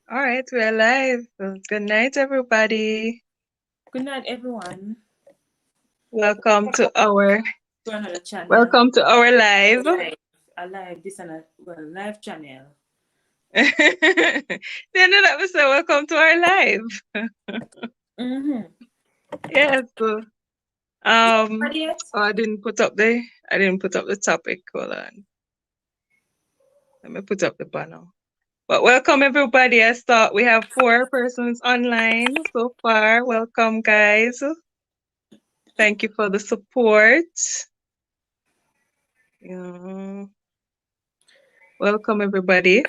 All right, we're live. Good night, everybody. Good night, everyone. Welcome to our To another channel. welcome to our live. Live. A live, this and a live channel. The end of the episode. Welcome to our live. Mm-hmm. Yes. Ready yet? Oh, I didn't put up the topic. Hold on. Let me put up the banner. But welcome everybody. I thought we have 4 persons online so far. Welcome, guys. Thank you for the support. Yeah. Welcome everybody.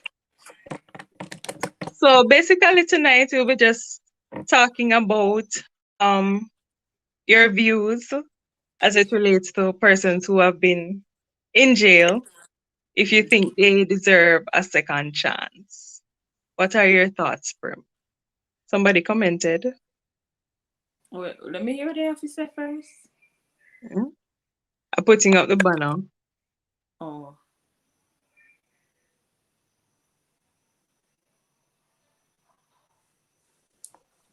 So basically tonight we'll be just talking about um your views as it relates to persons who have been in jail, if you think they deserve a second chance. What are your thoughts, Prim? Somebody commented. Wait, let me hear the officer first. Hmm? I'm putting up the banner. Oh.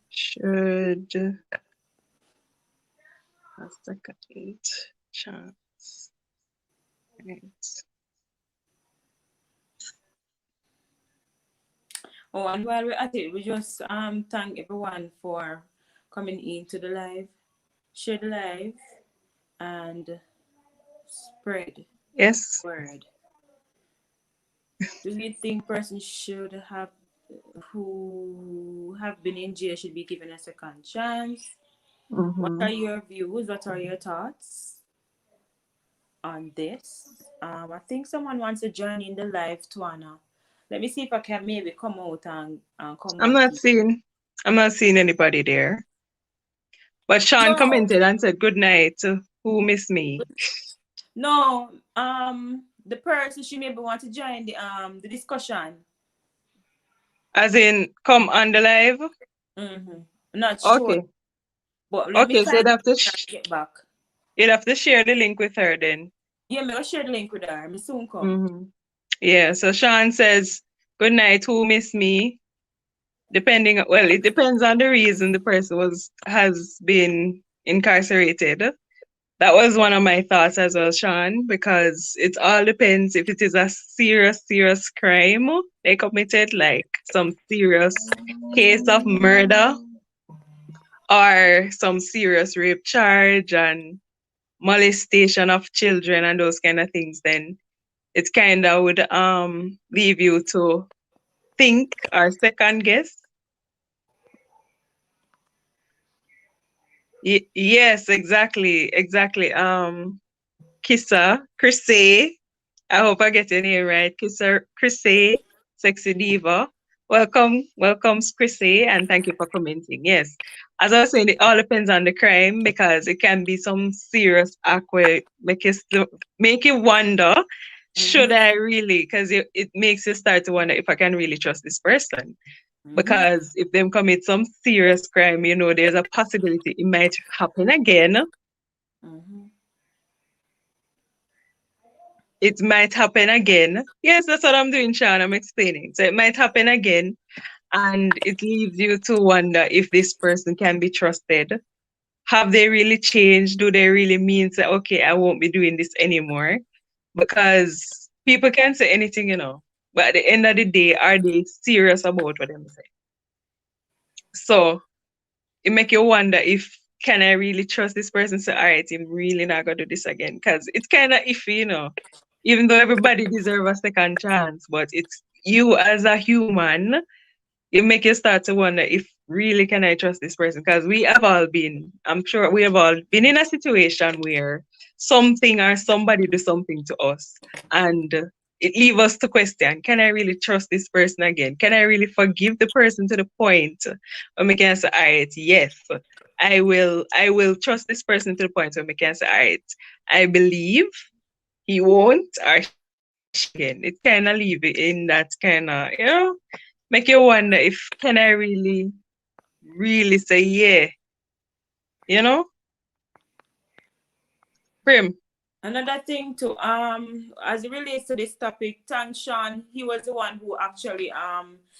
Should a second chance. Right. Oh, and while we're at it, we just thank everyone for coming into the live. Share the live and spread Yes. word. Do you think persons should have who have been in jail should be given a second chance? What Mm-hmm. are your views? What are your thoughts on this? I think someone wants to join in the live, Tuana. Let me see if I can maybe come out and come I'm back not in. seeing I'm not seeing anybody there. But Sean No, commented and said good night. Who missed me? no. The person she maybe want to join the discussion. As in come on the live? Mm-hmm. Not sure, Okay. but let me Okay, so find and get back. you'd have to share the link with her then. Yeah, me go share the link with her. Me soon come. Mm-hmm. Yeah, so Sean says, good night, who missed me? Well, it depends on the reason the person has been incarcerated. That was one of my thoughts as well, Sean, because it all depends if it is a serious crime they committed, like some serious case of murder or some serious rape charge and molestation of children and those kind of things, then it kind of would leave you to think or second guess. Yes, exactly. Chrissy. I hope I get your name right. Chrissy, Sexy Diva. Welcome, Chrissy, and thank you for commenting. Yes, as I was saying, it all depends on the crime because it can be some serious act where make you wonder, should Mm-hmm. I really? Because it makes you start to wonder if I can really trust this person. Mm-hmm. Because if them commit some serious crime, there's a possibility it might happen again. Mm-hmm. It might happen again. Yes, that's what I'm doing, Sean. I'm explaining. So it might happen again, and it leaves you to wonder if this person can be trusted. Have they really changed? Do they really mean say, okay, I won't be doing this anymore? Because people can say anything. But at the end of the day, are they serious about what they say? So it make you wonder if can I really trust this person? So all right, I'm really not gonna do this again. Because it's kind of iffy. Even though everybody deserves a second chance, but it's you as a human, it make you start to wonder if really can I trust this person? Because I'm sure we have all been in a situation where something or somebody do something to us and it leave us to question, can I really trust this person again? Can I really forgive the person to the point where we can say, all right, yes, I will trust this person to the point where we can say, all right, I believe he won't or she won't do this again. It kind of leave it in that kind of, make you wonder if can I really say yeah, you know? Prim. Another thing to as it relates to this topic, thank Sean. He was the one who actually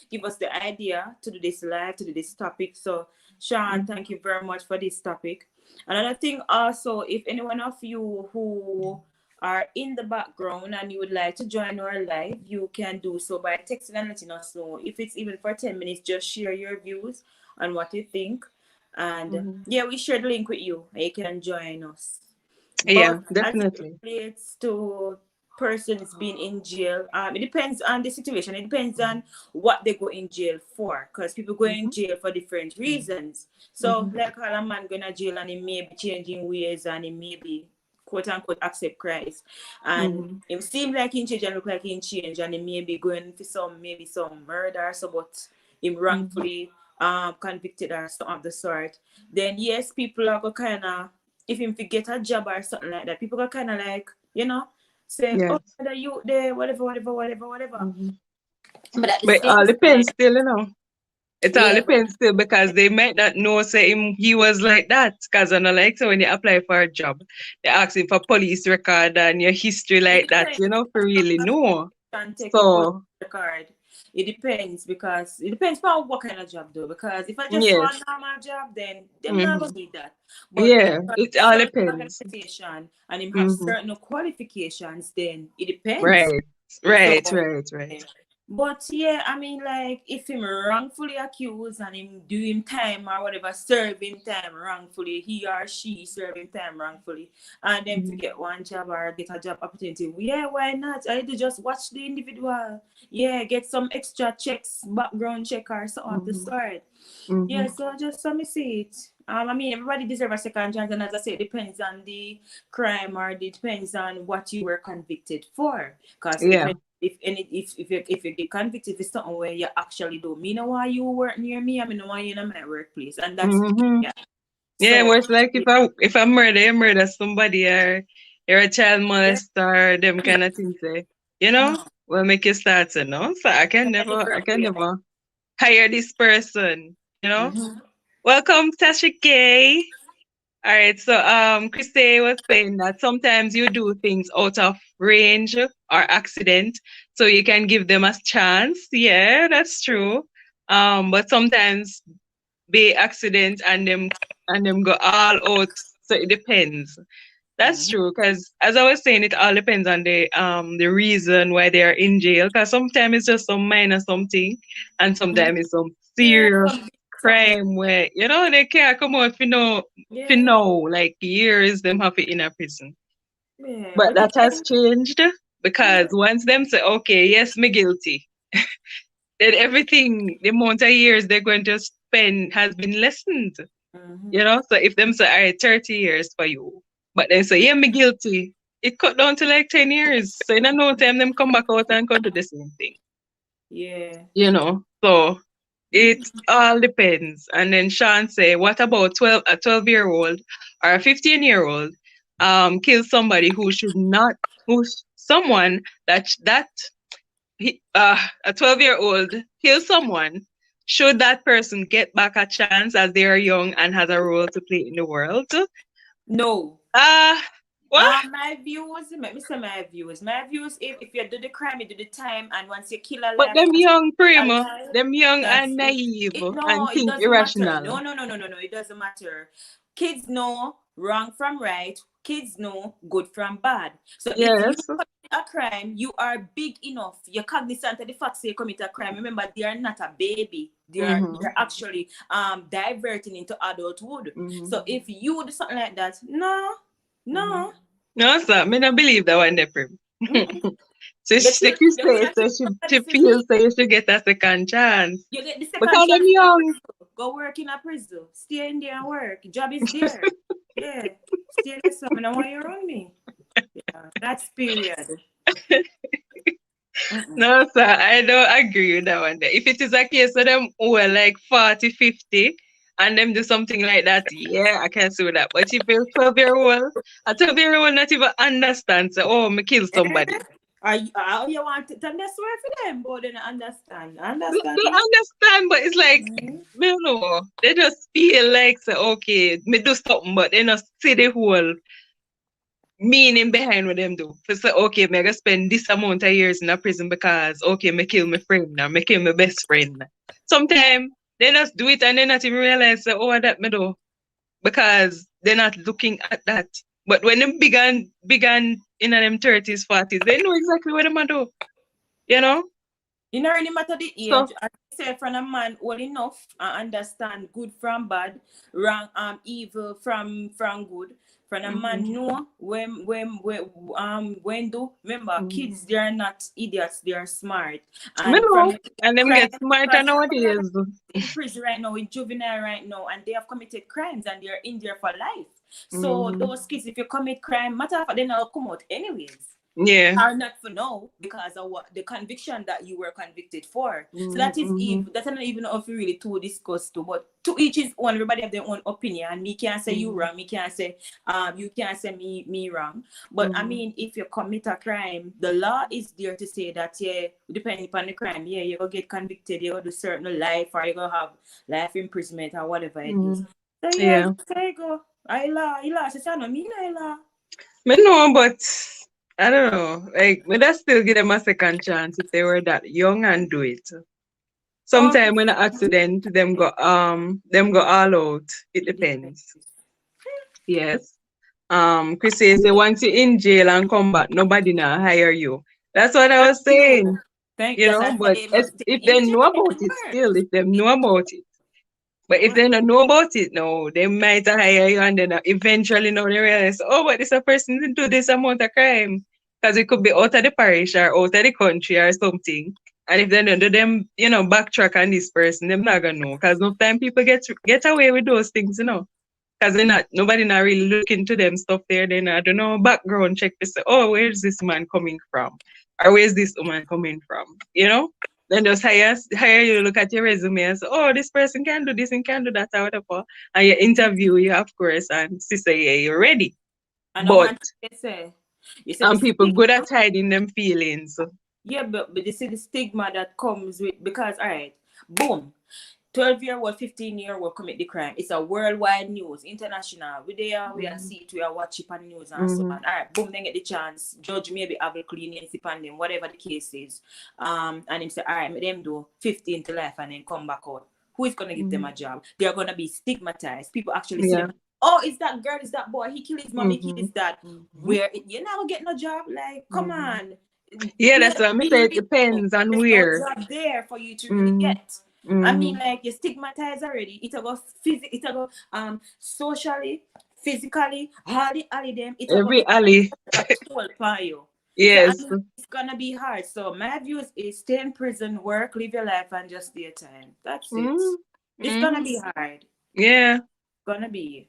give us the idea to do this live, to do this topic. So Sean, thank you very much for this topic. Another thing also, if any one of you who are in the background and you would like to join our live, you can do so by texting and letting us know. If it's even for 10 minutes, just share your views on what you think. And yeah, we share the link with you. You can join us. Yeah, But definitely. as it relates to persons being in jail, it depends on the situation. It depends on what they go in jail for, because people go in jail for different reasons. So, like how a man going to jail and he may be changing ways and he may be quote unquote accept Christ, and it seems like he change and look like he change, and he may be going for maybe some murder, so but him wrongfully convicted or something of the sort. Then yes, people are going kind of, if him get a job or something like that, people are kind of like, say, Yes. oh, that you there, whatever. But at the But it same all depends time, still. It all yeah, depends still, because they might not know say he was like that. Because I know, like, so when you apply for a job, they ask you for police record and your history like that, for really know. and take your police So record. It depends, because it depends on what kind of job though. Because if I just yes. want a normal job, then them not gonna need that. But Yeah, if it a all certain depends. organization and him have certain qualifications, then it depends. Right. So, Right. but yeah, I mean, like, if him wrongfully accused and him doing time or whatever, serving time wrongfully, he or she serving time wrongfully, and then to get one job or get a job opportunity, yeah, why not? I do just watch the individual, yeah, get some extra checks, background check or so of the sort. Yeah, so just let me see it. I mean, everybody deserves a second chance, and as I say, it depends on the crime, or it depends on what you were convicted for. Because Yeah. if you get convicted for something where you actually don't mean why you work near me, I mean why you in my workplace, and that's Yeah, so, well, it's like if I murder, you murder somebody, or you're a child molester, them kind of things, will make you start to know. So I can never hire this person, Welcome, Tasha K. All right, so Christy was saying that sometimes you do things out of range or accident, so you can give them a chance. Yeah, that's true. But sometimes be accident and them go all out. So it depends. That's true, because as I was saying, it all depends on the reason why they are in jail. Because sometimes it's just some minor something, and sometimes it's some serious crime where they can't come out like years them have it in a prison. yeah, But that has changed, because once them say, okay, yes, me guilty, then everything, the amount of years they're going to spend has been lessened. So if them say, all right, 30 years for you, but then say, yeah, me guilty, it cut down to like 10 years. So in no time, them come back out and go do the same thing. Yeah. So it all depends. And then Sean say, what about a 12-year-old or a 15-year-old kill somebody who should not, someone that a 12-year-old kill someone, should that person get back a chance as they are young and has a role to play in the world? No. What? My views, let me say my views. My views, if you do the crime, you do the time, and once you kill a life, But them young, Primo, alive, them young and naive and it think doesn't irrational. matter. No, it doesn't matter. Kids know wrong from right. Kids know good from bad. So if you commit a crime, you are big enough. You're cognizant of the fact that you commit a crime. Remember, they are not a baby. They're actually diverting into adulthood. So if you do something like that, no. No, sir. Me not believe that one, Prim. So she feels so you should get a second chance. You get the second because chance. I'm young. Go work in a prison. Stay in there and work. Job is there. Yeah. Stay there. So I don't want you around me. Yeah. That's period. No, sir. I don't agree with that one. If it is a case of them who are like 40, 50, and them do something like that, yeah, I can see that. But if you're 12-year-old, a 12-year-old not even understands, oh, me kill somebody. You want to tell that's where for them, but they don't understand. They understand, but it's like, you know, they just feel like, say, okay, me do something, but they not see the whole meaning behind what them do. For say, okay, me gonna spend this amount of years in a prison because okay, me kill my friend or me kill my best friend. Sometimes they just do it and they not even realize say, oh that me do. Because they're not looking at that. But when they began in them 30s, 40s, they know exactly what they do. You know? It don't really matter the age. So, I say from a man old enough and understand good from bad, wrong evil from good. From a man know when do remember kids, they are not idiots, they are smart. me And from know. And them crime, get smarter because nowadays. in prison right now, in juvenile right now, and they have committed crimes and they're in there for life. So those kids, if you commit crime, matter of fact, they never come out anyways. Yeah. Are not for now because of what the conviction that you were convicted for. So that is even that's not even if you really to discuss to, but to each his own. Everybody have their own opinion. Me can't say you wrong. Me can't say you can't say me wrong. But I mean, if you commit a crime, the law is there to say that yeah, depending upon the crime, yeah, you're gonna get convicted. You're gonna do certain life, or you're gonna have life imprisonment or whatever it is. So yeah, there you go. I law. She said no, me no law. Me know, but I don't know. Like, me that still give them a second chance if they were that young and do it. Sometimes when an accident, them go all out. It depends. Yes. Chris says that once you're in jail and come back, nobody now hire you. That's what I was saying. You know, but if they know about it still, if they know about it. But if they don't know about it now, they might hire you and then eventually now they realize, oh, but this a person didn't do this amount of crime. Because it could be out of the parish or out of the country or something. And if they don't do them, you know, backtrack on this person, they're not gonna know. Because sometimes people get away with those things, you know. Because nobody not really look into them stuff there. They not do no background check to say, oh, where's this man coming from? Or where's this woman coming from? You know? Then just hire you look at your resume and say, oh, this person can do this and can do that or whatever. And you interview you, of course, and she say, yeah, you're ready. And but you and people good at hiding them feelings. Yeah, but you see the stigma that comes with, because all right, boom, 12-year-old, 15-year-old commit the crime. It's a worldwide news, international. We are see it, we are watching on news and so on. All right, boom, then get the chance. Judge maybe have a leniency upon them, whatever the case is. And him say, all right, make them do 15 to life and then come back out. Who is gonna give them a job? They're gonna be stigmatized. People actually see them. Oh, is that girl, is that boy? He killed his mommy, he killed his dad. Where you're not getting a job? Like, come on. Yeah, that's what I say. It depends on where. There's no job there for you to really get. I mean, like, you're stigmatized already. It's about socially, physically, all them. It's every alley. Yes. So, it's gonna be hard. So my views is stay in prison, work, live your life, and just stay time. That's it. It's gonna be hard. Yeah. It's gonna be.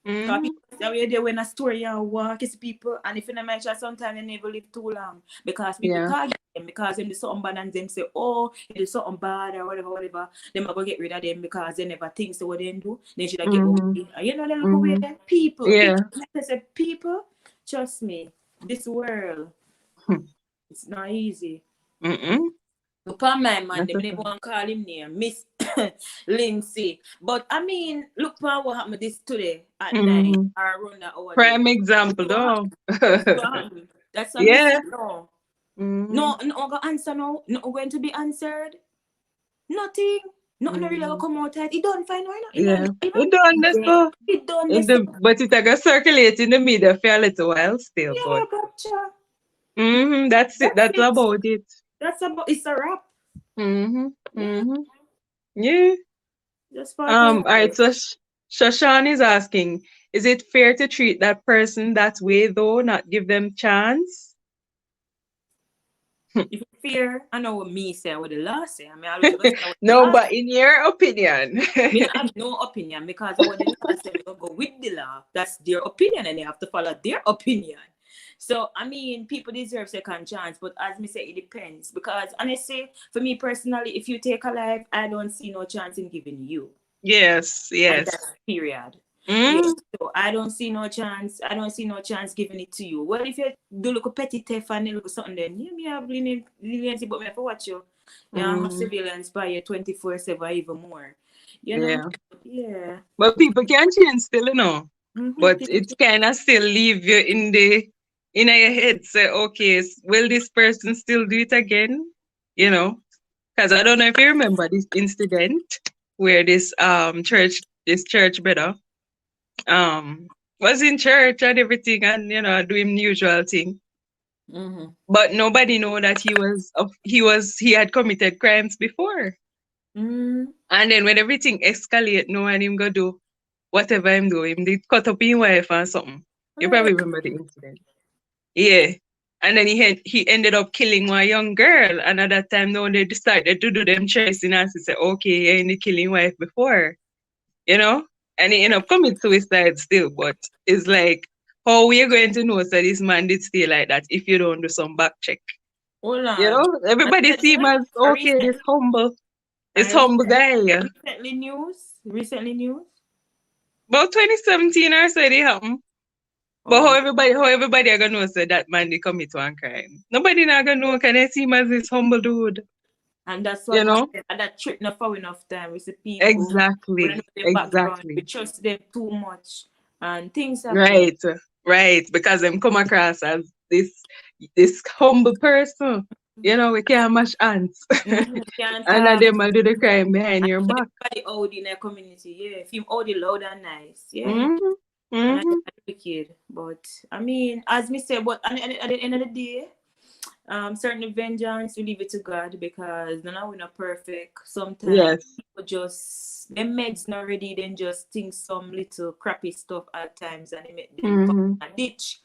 They when a story and walk is people, and if you not mention sometimes they never live too long because people target them because them do something bad and them say, oh, it is something bad or whatever. They might go get rid of them because they never think so what they do. They should have get away. And you know they look away there. People. Yeah. I said people, trust me, this world it's not easy. Upon my man, they never want to call him name, Miss Lindsay. But I mean, look for what happened this today at night. Around that hour. Prime example, though. That's what no. No go answer now. No going to be answered. Nothing. Nothing really will come out. It don't find why not. It done this stuff. It done this stuff. But it gonna circulate in the media for a little while still. Yeah, but gotcha. That's it. That's about it. That's about it's a wrap. Yeah. All right, so Shashan is asking, is it fair to treat that person that way though, not give them chance? If fear, I know what me say, what the law say. I mean, I no, but in your opinion. I have no opinion because what the law say, we don't go with the law. That's their opinion and they have to follow their opinion. So, I mean, people deserve second chance, but as me say, it depends. Because honestly, for me personally, if you take a life, I don't see no chance in giving you. Yes. And that's period. Yes, so I don't see no chance. I don't see no chance giving it to you. Well, if you do look a petty theft and look something, then you may have leniency, but me have to watch you. Have surveillance by you 24/7, even more. You know? Yeah. But people can change still, you know. but it kind of still leave you in your head. Say, okay, will this person still do it again? You know, because I don't know if you remember this incident where this church brother was in church and everything, and doing the usual thing. But nobody know that he had committed crimes before. And then when everything escalate, no one him go do whatever him do. Him did cut up his wife or something. You probably remember the incident. Yeah. And then he ended up killing one young girl. And at that time, no, they decided to do them tracing and say, okay, he ain't killing wife before. And he ended up committing suicide still. But it's like, how we are going to know that this man did stay like that if you don't do some back check? Hold on. Everybody see him as, okay, this humble guy. Recently news? About 2017 or so it happened. But how everybody are gonna know say that man they commit one crime? Nobody not gonna know. Can I see him as this humble dude? And that's what happened at that trip not for enough time with the people. Exactly. We trust them too much and things happen. Right. Because them come across as this humble person. We can't mash ants. And then them will do the crime behind your back. Everybody old in their community, yeah. If you old loud and nice, yeah. And I wicked. But I mean, as me say, but at the end of the day, certain vengeance we leave it to God because none of we not perfect. Sometimes people just them meds not ready, then just think some little crappy stuff at times and they make them a ditch.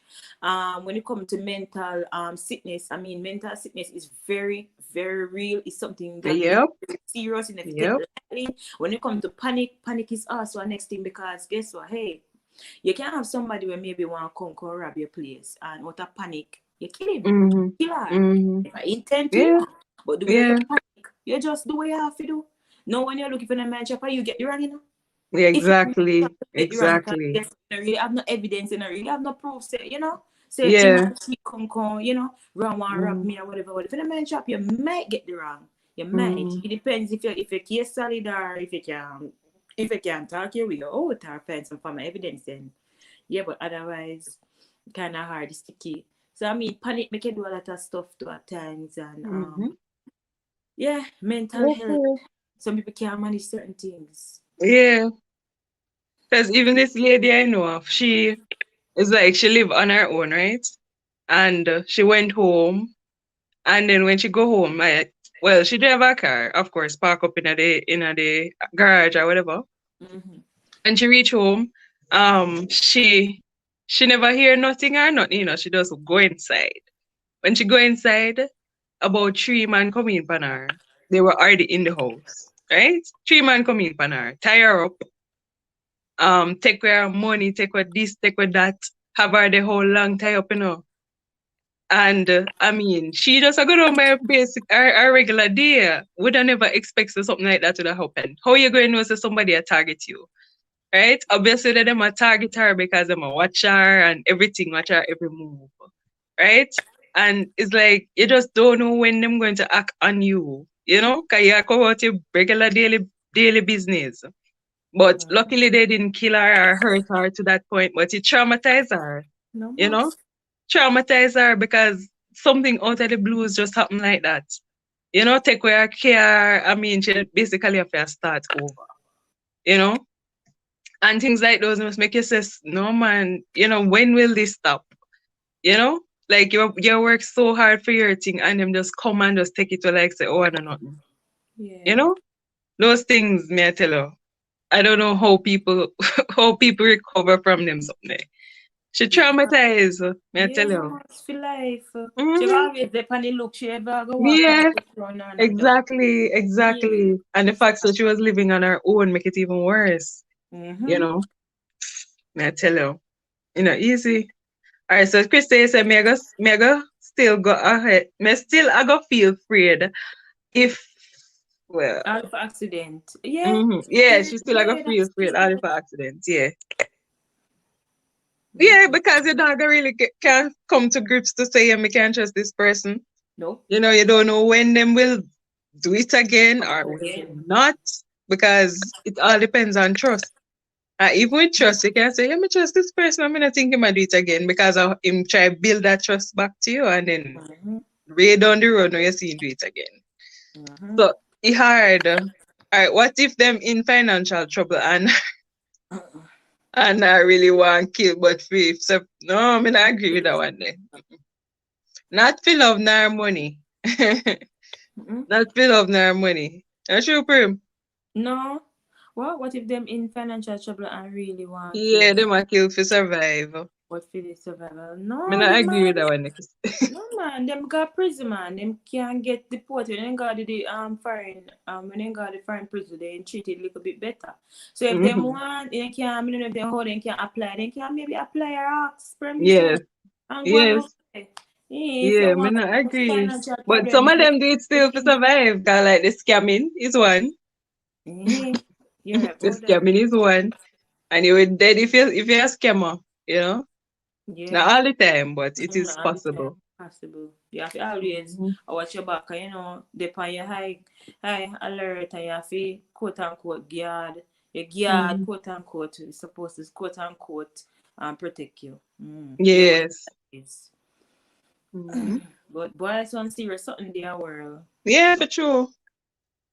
When it comes to mental sickness, I mean mental sickness is very, very real. It's something that is serious and lightly. When it comes to panic is also a next thing because guess what? Hey, you can't have somebody where maybe want to come rob your place and out of panic, you kill him. Kill her. If I intend to, but the way you panic, you just do what you have to do. No, when you're looking for the man chopper, you get the wrong, Yeah, exactly. You really have no evidence and you really have no proof, say, she come, wrong one rob me or whatever. If the man chop, you might get the wrong. You might. It depends if your case solid or if you can talk your way out or find some form of evidence then. Yeah, but otherwise kind of hard, sticky. So I mean panic make you do a lot of stuff too at times and mental health. Some people can't manage certain things. Yeah. Because even this lady I know of, she is like she live on her own, right? And she went home, and then when she go home, she drive a car, of course, park up in the garage or whatever. And she reach home, she never hear nothing or nothing, she just go inside. When she go inside, about 3 men come in upon her. They were already in the house, right? 3 men come in upon her, tie her up, take her money, take her this, take her that, have her the whole long tie up, And I mean, she just go down by her regular day. Would I never expect something like that to happen? How you going to know say somebody target you? Right? Obviously they them a target her because them a watch her and everything, watch her every move. Right? And it's like you just don't know when them going to act on you. Because you come out your regular daily business. But luckily they didn't kill her or hurt her to that point, but it traumatized her. Traumatized her because something out of the blues just happened like that. Take away her care. I mean, she basically have to start over. And things like those must make you say, no man, when will this stop? Like you work so hard for your thing and them just come and just take it to like say, oh, I don't know nothing. Yeah. Those things, may I tell you, I don't know how people recover from them someday. She traumatized, may I tell you. For life. She always depend on look she ever go walk. Yeah, exactly. Yeah. And the fact that she was living on her own make it even worse. May I tell you. Easy. All right, so Christy said, me go still go ahead. I go feel afraid if out of accident. Yeah. Yeah, she still go feel afraid out of accident. Yeah. Yeah, because you're not really can't come to grips to say I can't trust this person. No. You don't know when them will do it again or will not, because it all depends on trust. Even with trust, you can say, let me trust this person. I'm gonna think him do it again because of him try build that trust back to you, and then Mm-hmm. way down the road, now you see him do it again. Mm-hmm. So it hard. All right, what if them in financial trouble and and I really want kill but free? So no, I mean I agree with that one there. Not for love nor money. Mm-hmm. Not for love nor money. That's true, Prim. No. Well, what if them in financial trouble and really want kill? Yeah, them a kill for survive. What for the survival? Me No, not the agree with man. that one next. No man, them got prison man. Them can't get deported. Them got the foreign when they got the foreign prison, they treated a little bit better. So if them Mhm. want, they can. I mean, if they hold, they can apply. They can maybe apply or ask permission Yes, and go on yes, okay. Yeah, if you yeah, me want not agree. financial But problem, some of you them do it still for survive. Cause like the scamming is one. yeah, you're right The about that. scamming is one. And you would dead if you're a scammer, you know? Not Yeah. all the time, but it is All the time possible. possible. You have to always Mhm. watch your back, depend your high alert and you have to quote unquote guard. Your guard Mhm. quote unquote is supposed to quote unquote protect you. You what Yes. that is. Mhm. But boy, it's one serious something there world. Yeah, for true.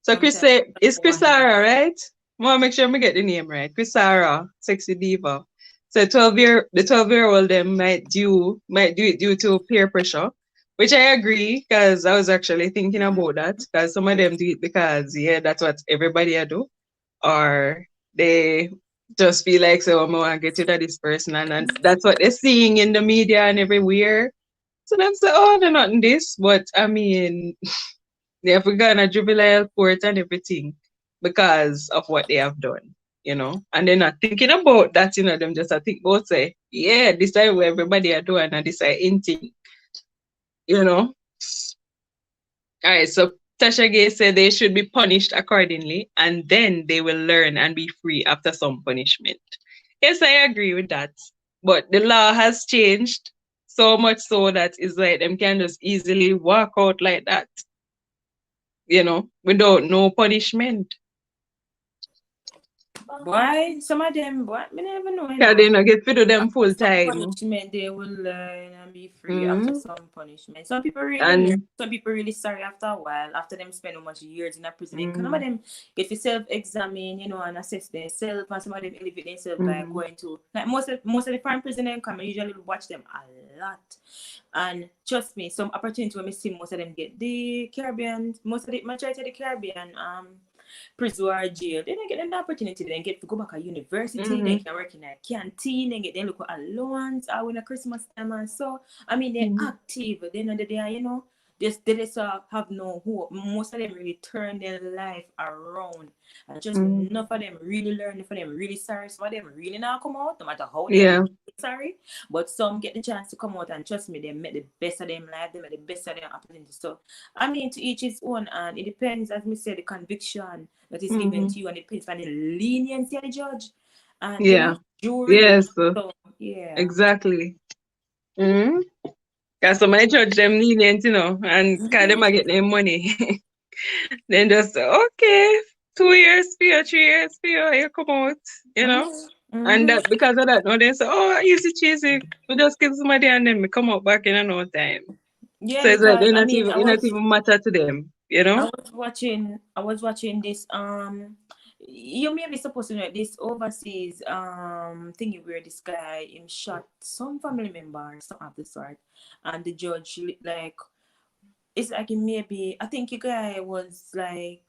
So Chris Sometimes say it's I want Chrisara, right? I want to make sure I get the name right. Chrisara, sexy diva. So 12-year-old them might do it due to peer pressure, which I agree because I was actually thinking about that because some of them do it because yeah, that's what everybody I do, or they just feel like so I'm gonna get rid of this person and that's what they're seeing in the media and everywhere. So them say, oh, they're not in this, but I mean they have gone a juvenile court and everything because of what they have done, and they're not thinking about that, them just I think about say, yeah, this is what everybody are doing and this is inting, you know. All right, so Tasha Gay said they should be punished accordingly and then they will learn and be free after some punishment. Yes, I agree with that. But the law has changed so much so that it's like them can just easily walk out like that, without no punishment. Why some of them what me never know, Because they not get to do them after full some time. punishment they will learn and be free after Mm. some punishment. Some people really learn, And some people really sorry after a while, after them spend so much years in a prison. And some of mm, them get to self-examine, and assess themselves, and some of them elevate themselves by mm, going to like most of the foreign prison them come, I usually watch them a lot. And trust me, some opportunity when we see most of them get the Caribbean, most of the majority of the Caribbean prison or jail, they don't get an opportunity. They get to go back to university, they mm, can work in a canteen, they get them look at allowance or when a Christmas time and so I mean they're mm, active. They know that they are, they just have no hope. Most of them really turn their life around. And just mm. enough of them really learn, enough of them really sorry. Some of them really not come out, no matter how they're Yeah, really sorry. But some get the chance to come out and trust me, they make the best of them life, they make the best of their opportunity. So I mean to each his own and it depends, as me said, the conviction that is given mm, to you and it depends on the leniency of the judge and yeah, jury. yes, So yeah. exactly. Mm. Because somebody judge them lenient, and because them are getting their money. Then just say, okay, 2 years for you, 3 years for you, you come out, you know. And Mm-hmm. that because of that, now they say, oh, easy cheesy. We just kill somebody and then we come out back in no time. Yeah, So it's like because they're I not mean even it not even matter to them. I was watching this you may be supposed to know this overseas thingy where this guy him shot some family member or something of the sort and the judge like it's like he maybe I think the guy was like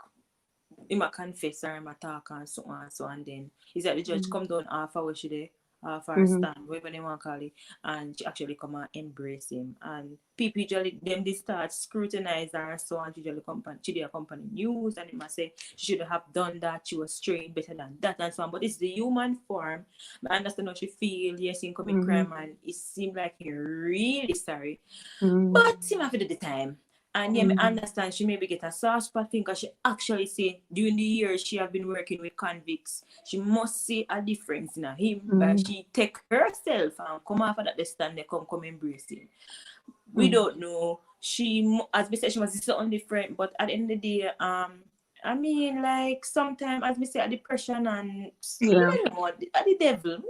he might confess or he might talk and so on and so and then he's like the judge come down half hour she there half hour Mm-hmm. stand whatever they want to call it and she actually come and embrace him and people usually them they start scrutinize her and so on usually company she did company news and they must say she should have done that she was trained better than that and so on but it's the human form I understand how she feel yes he commit Mm-hmm. crime and it seemed like he really sorry Mm-hmm. but him have to do the time. And yeah, I Mm-hmm. understand she maybe get a soft spot thing because she actually say during the years she have been working with convicts, she must see a difference in him. But Mm-hmm. she take herself and come after that they stand they come embrace him. We Mm-hmm. don't know. She as we said she was something different, but at the end of the day, I mean, like sometimes as me say, depression and Yeah. I don't know, the devil.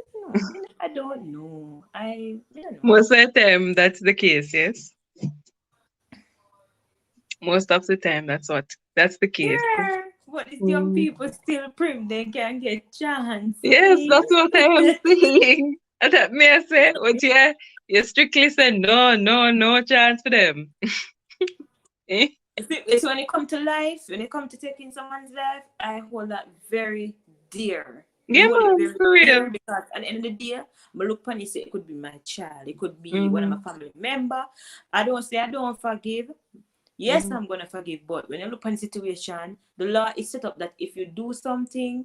I don't know. I don't know. Most of the time, that's the case, yes. Most of the time, that's the case. Yeah, but these young Mm. people still prim. They can get chance. Yes, that's what I am saying. And that may I say, but yeah, you strictly say no, no, no chance for them. Eh? It's when it come to life, when it come to taking someone's life, I hold that very dear. Yeah, Hold it man, very for real. dear because at the end of the day, I look upon it, say it could be my child, it could be one of Mm-hmm. my family member. I don't say I don't forgive. Yes, Mm-hmm. I'm gonna forgive, but when you look on the situation, the law is set up that if you do something,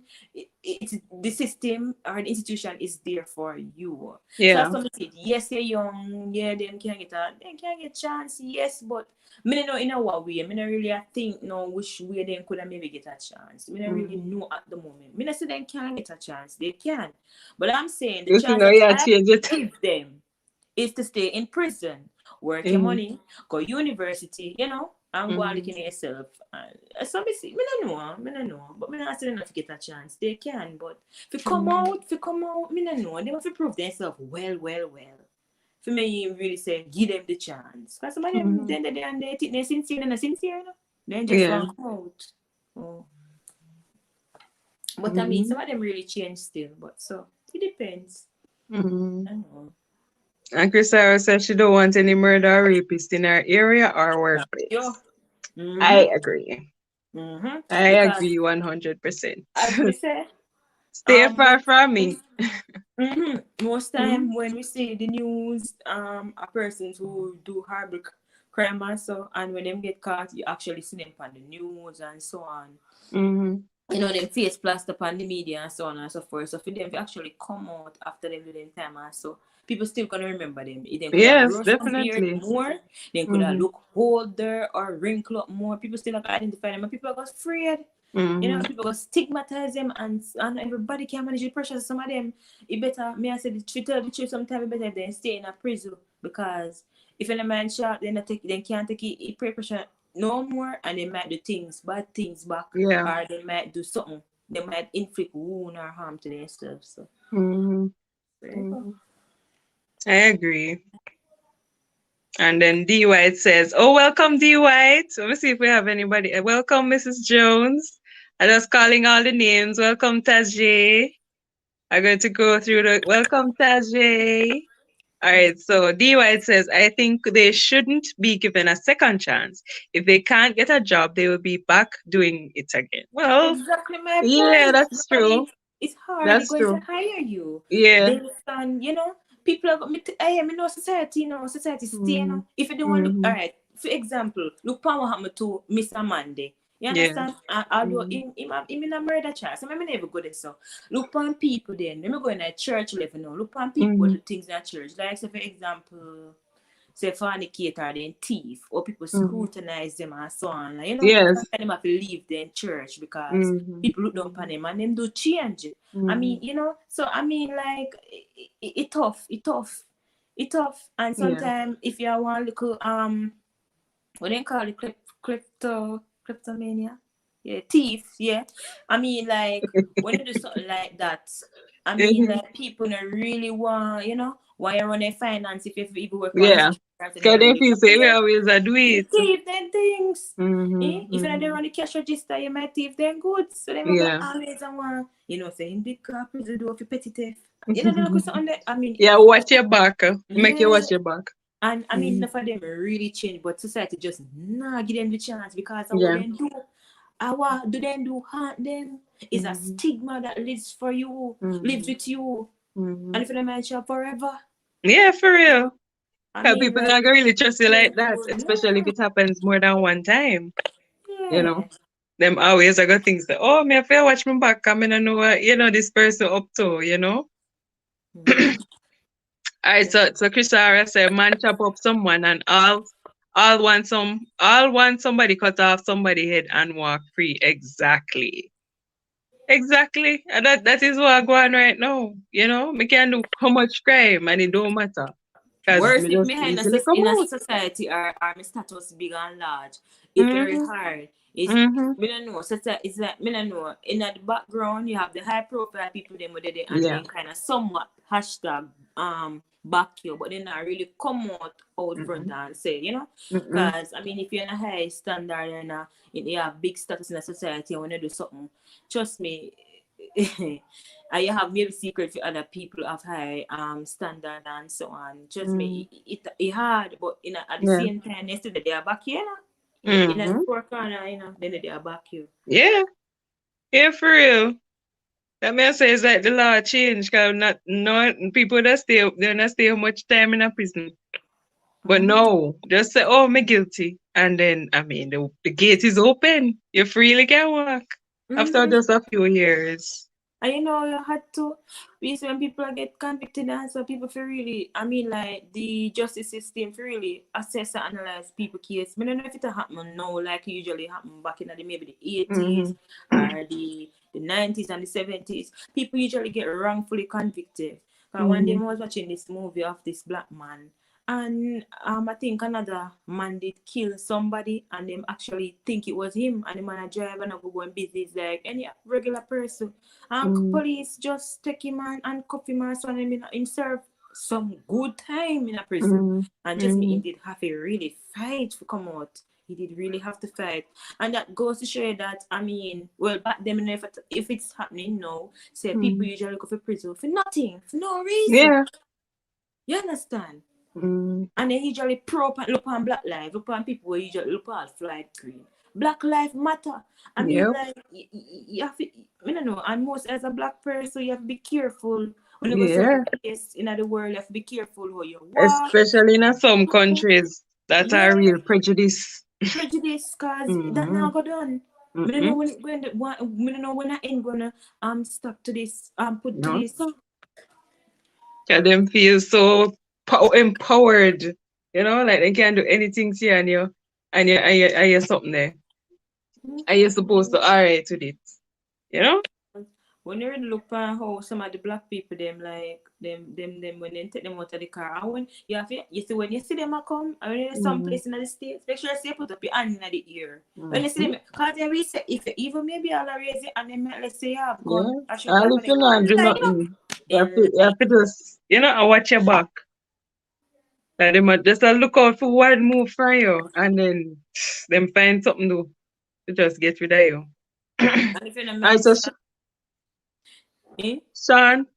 it's the system or the institution is there for you. So Yeah. that's what I said. Yes, you're young, yeah, they can get chance, yes, but me don't know in a what way. Me not really think no which way they could have maybe get a chance. Me not really Mm-hmm. know at the moment. Me not say they can get a chance. They can. But I'm saying the You chance know, that yeah, I change it. give them is to stay in prison, work your Mm-hmm. money, go university, and go and look Mm-hmm. in yourself. And so me don't know. But me not saying enough to get a chance. They can, but if you come out, me don't know. They have to prove themselves well. For me, really say, give them the chance. Because some of them, Mm-hmm. then they think they're sincere and they're sincere, Then just Yeah. want to come out. Oh. But I mean, Mm-hmm. some of them really change still. But so, it depends. Mm-hmm. I don't know. And Chrisara said she don't want any murder or rapist in her area or workplace. Yo. Mm-hmm. I agree. Mm-hmm. I Because agree 100%. as we say, Stay far most from time, me. most Mm-hmm. time when we see the news, a persons who do horrible crime and so, and when them get caught, you actually see them on the news and so on. Mm-hmm. Them face plastered upon the media and so on and so forth. So for them to actually come out after them do them time and so, people still gonna remember them. They could have Yes, grow some beard definitely. more, they could have Mm-hmm. look older or wrinkle up more. People still like identify them, and people are afraid. Mm-hmm. People go stigmatize them, and everybody can manage the pressure. Some of them, it better. Me I say the truth, tell the truth. Sometimes it better if they stay in a prison because if any man shot, they can't take it pressure no more, and they might do bad things back, Yeah. or they might do something. They might inflict wound or harm to themselves. So Mm-hmm. there you go. Mm-hmm. I agree. And then D White says, "Oh, welcome, D White. Let me see if we have anybody. Welcome, Mrs. Jones. I'm just calling all the names. Welcome, Tajay. I'm going to go through the welcome, Tajay. All right, so D White says, I think they shouldn't be given a second chance. If they can't get a job, they will be back doing it again. Well, Exactly my yeah, point. that's Nobody, true. it's hard. They're That's going to true. hire you. Yeah. Based on, people are I know society, society stay, Mm-hmm. If you don't want to look, Mm-hmm. all right, for example, look what happened to Mr. Monday. You Yeah. understand? Although Mm-hmm. him in a murder trial, so I never go there. So look on people then. Let me go in a church level now. Look on people Mm-hmm. do things in a church. Like say for example, say fornicator then thief, or people Mm-hmm. scrutinize them and so on. Like, Yes. sometimes them have to leave them church because Mm-hmm. people look down upon them and them do change. I Mm-hmm. mean, so I mean like it tough. And Yeah. sometimes if you want little what they call it kleptomania? Yeah, thief, yeah. I mean like when you do something like that, I mean Mm-hmm. like people don't really want, why you run their finance if you even work on Yeah. construction and they Because don't they really feel say we care. always do You it. thief them things. Mm-hmm. If you're not Mm-hmm. run the cash register, you might thief them goods. So they go Yeah. always and want, saying big car prison do for petty theft. They look at something that, I mean, Yeah, watch your back. Make you yeah. watch your back. And I mean, Mm-hmm. enough of them really change, but society just give them the chance because of what Yeah. they do. What do they do? Hurt them is a Mm-hmm. stigma that lives for you, lives Mm-hmm. with you, Mm-hmm. and if they might shop forever. Yeah, for real. I Because mean, people like, not gonna really trust you like that, especially if yeah, it happens more than one time. You yeah. know, them always are gonna think that, oh, me if I watch my back, I mean, I know what, this person up to. Mm-hmm. All right, so Chrisara said, man chop up someone and all want somebody cut off somebody head and walk free. Exactly. Exactly. And that is what I go on right now. Me can do how much crime and it don't matter. Because Worse me if just me in easily come a out. society or my status big and large. it's very Mm-hmm. hard. It's Mm-hmm. me don't know. So it's like me don't know. In the background, you have the high profile people them with it, and Yeah. then kind of somewhat hashtag back you, but they not really come out front Mm-mm. and say, you know, Mm-mm. because I mean, if you're in a high standard and you have big status in the society and when you do something, trust me. And you have maybe secret for other people of high standard and so on. Trust Mm. me, it hard, but at the Yeah. same time, yesterday they are back here, in the Mm-hmm. four corner, then they are back here. Yeah. Yeah, for real. That man says that the law changed because not no people that stay they're not stay much time in a prison. But Mm-hmm. no, just say, oh, me guilty. And then I mean the gate is open. You freely can walk after Mm-hmm. just a few years. And you had to, we see when people get convicted and so people feel really, I mean, like the justice system for really assess and analyze people case. I don't know if it happen now, like it usually happen back in maybe the 80s Mm-hmm. or the 90s and the 70s. People usually get wrongfully convicted. Because one day I Mm-hmm. was watching this movie of this black man, and I think another man did kill somebody and them actually think it was him, and the man a drive and go and business like any regular person. And Mm-hmm. police just take him and cuff him and so on, him serve some good time in a prison. Mm-hmm. And just me, he Mm-hmm. did have to really fight to come out. He did really have to fight. And that goes to show you that, I mean, well, back then, if it's happening now, say people Mm-hmm. usually go for prison for nothing, for no reason. Yeah. You understand? Mm-hmm. And they usually look on Black Life, look on people who usually look at flight green. Black life matter. I mean, Yep. like, you have to, I don't know, and most as a black person, you have to be careful. When you go Yeah. certain place in the world, you have to be careful how you walk. Especially in some countries that are Yeah, real prejudice. prejudice, cause that Mm-hmm. now go done. I don't know Mm-mm. when it going to, I don't know when I ain't gonna stop to this put to No. this. Yeah, them feel so empowered. You know, like they can do anything to you and you're something there. And you're supposed to alright with it. You know? When you really look at how some of the black people them like them when they take them out of the car, and when you see when you see them a come, and when you're some Mm-hmm. place in the states, make sure you put up your hand in the ear. When you see Mm-hmm. them, cause they reset if you even maybe I'll raise it and then let's say you have gun, Yeah. I shoot And off if and you they not do line you up. nothing, In you have to just, and watch your back. Like they might just look out for one move from you and then them find something to just get rid of you. and if you're not And so mention, eh? Sean,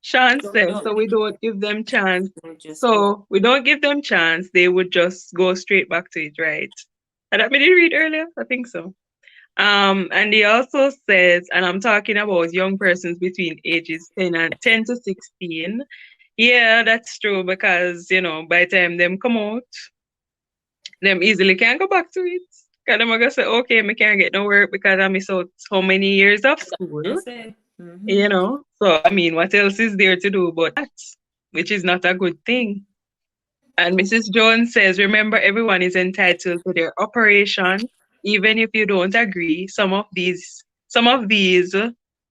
Sean said, Don't so we don't give them chance. just go. So we don't give them chance. They would just go straight back to it, right? And that made you read earlier? I think so. And he also says, and I'm talking about young persons between ages 10 to 16. Yeah, that's true because, by the time them come out, them easily can go back to it. Because them are going to say, okay, I can't get no work because I miss out so many years of school. And say, mm-hmm. So I mean, what else is there to do but that, which is not a good thing. And Mrs. Jones says, remember, everyone is entitled to their operation, even if you don't agree. Some of these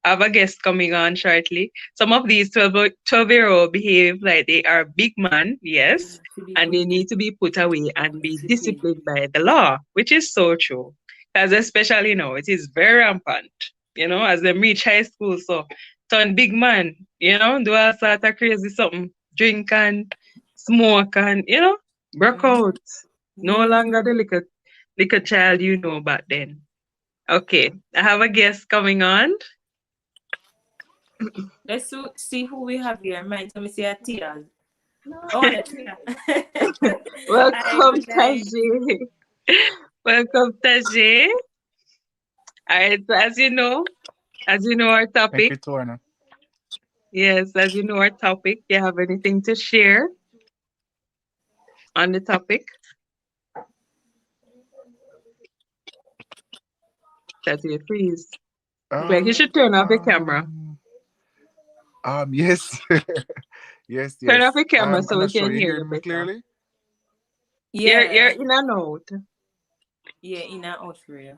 I have a guest coming on shortly. Some of these 12-year-old behave like they are big man, yes, To be and put they need to be put away and be discipline. disciplined by the law, which is so true. Because especially now, it is very rampant, as they reach high school. So, turn big man, do all sort of crazy something, drink and smoke and, broke Mm-hmm. out. No Yeah. longer the little child you know back then. Okay, I have a guest coming on. Let's see who we have here. Mind, let me see a Tia. Oh, yeah, Tia. Hi, Welcome, good night. Tajay. Welcome, Tajay. All right, so as you know our Thank topic. you, Torna. Yes, as you know our topic. You have anything to share on the topic? Tajay, please. Like you should turn off your camera. Um, yes, yes, Turn off yes. your camera so I'm we not sure can you hear hear you me better. clearly. You're Yeah, in and out. yeah, in and out for you.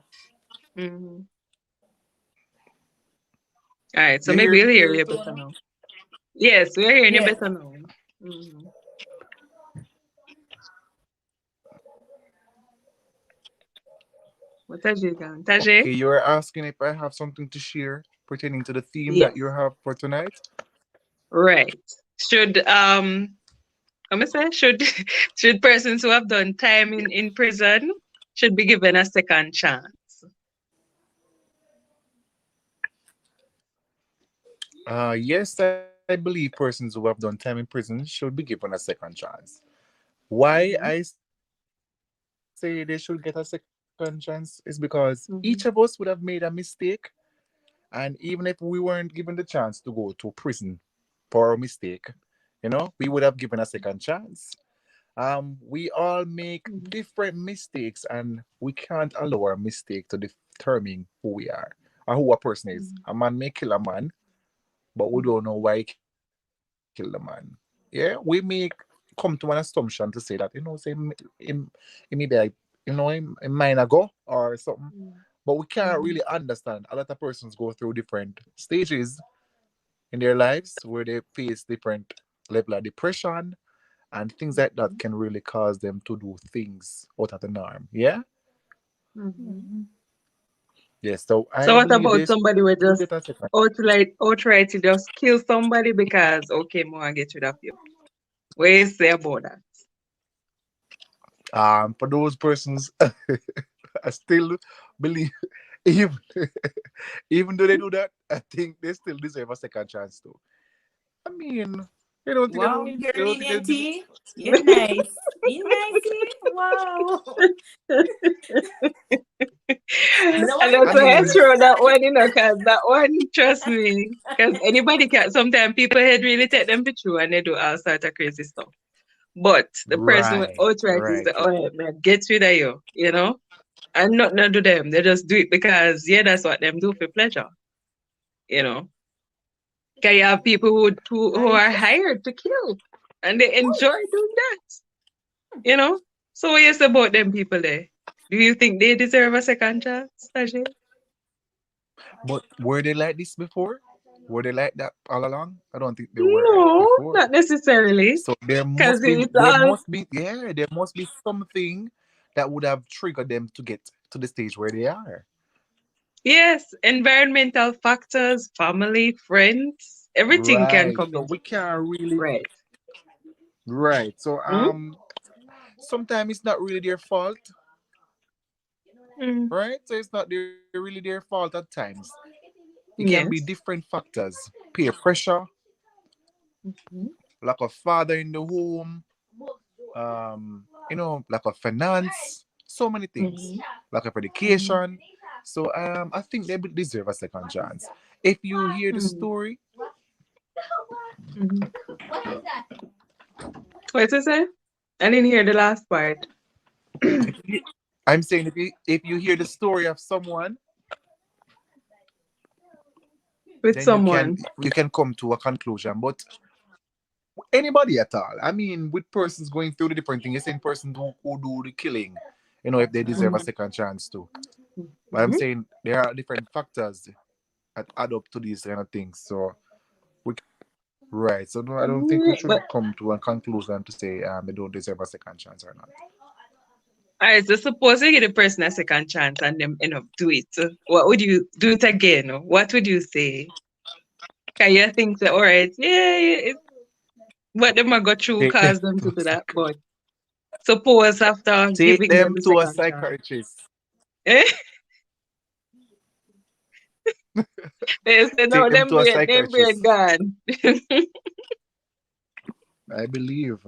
Mm-hmm. All right, so You maybe hear we'll me hear clearly, you better Torna? now. Yes, we're hearing you Yeah. better now. Mm-hmm. What Tajay down? Okay, Tajay? you're asking if I have something to share pertaining to the theme that you Yes. have for tonight. Right. Should I'm say should should persons who have done time in prison should be given a second chance. Yes, I believe persons who have done time in prison should be given a second chance. Why Mm-hmm. I say they should get a second chance is because each of us would have made a Mm-hmm. mistake, and even if we weren't given the chance to go to prison for our mistake, we would have given a second chance. We all make different mistakes, and we can't allow our mistake to determine who we are or who a person is. A man may kill a man, but we don't know why he killed the man. Yeah, we may come to an assumption to say that, say he may be like, a minor go or something, but we can't really Mm-hmm. understand. A lot of persons go through different stages in their lives where they face different level of depression, and things like that can really cause them to do things out of the norm. Yeah. Mm-hmm. Mhm. Yes. So So I what believe about they should somebody will get a just second. outright to just kill somebody because okay, more get rid of you? What you say about that? For those persons, I still believe, even even though they do that, I think they still deserve a second chance too. I mean, you don't think they Wow, do? you're You don't think they lenient, do? T. You're nice. You're nice, T. Wow. You know And what? that's I why I mean, throw that one, cause that one, trust me, cause anybody can. Sometimes people head really take them for true, and they do all sort of crazy stuff. But the person who right, outright is right, the, right. oh, man, get rid of you, and nothing to them. They just do it because, yeah, that's what them do for pleasure, you know. Can you have people who Nice. are hired to kill, and they enjoy doing that, you know? So what you say about them people there? Do you think they deserve a second chance, Tajay? But were they like this before? Were they like that all along? I don't think they were No, before. not necessarily. So Because it's all there must be something that would have triggered them to get to the stage where they are. yes, environmental factors, family, friends, everything can Right. come So into we can't really. right. Right. So Mm? sometimes it's not really their fault, Mm. right? So it's not really their fault at times. It can be Yes. different factors: peer pressure, Mhm. lack of father in the home, lack of finance, so many things, Mhm. lack of Mhm. education. So I think they deserve a second chance. If you hear the Mhm. story, Mhm. What to say? I didn't hear the last part. I'm saying if you hear the story of someone, With then someone. you can come to a conclusion. But anybody at all, I mean, with persons going through the different things, you're saying persons who do the killing, if they deserve a Mhm. second chance too. But I'm Mhm. saying there are different factors that add up to these kind of things. So we right. So no, I don't think we should But come to a conclusion to say they don't deserve a second chance or not. all right, so suppose you give the person a second chance and them do it. What would you do it again? What would you say? Can you think that all right, yeah, what them I go through Take them caused them to to a do that, but suppose after take giving them them the to a second chance. psychiatrist. Eh? They say no, Take them to a them brain psychiatrist. gone. I believe.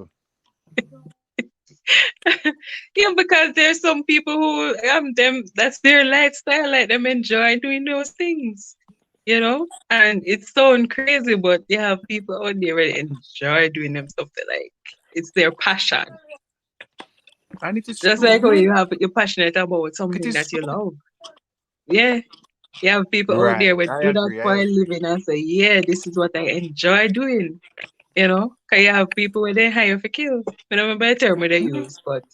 Yeah, because there's some people who them that's their lifestyle, like them enjoy doing those things, And it's sound crazy, but you have people out there really enjoy doing them something like it's their passion. And it is Just true. like how you're passionate about It something is that you true. love. Yeah. You have people out there Right. who I do that agree. I for a agree. living and say, yeah, this is what I enjoy doing. Because you have people where they hire for kills. I don't remember the term where they use, but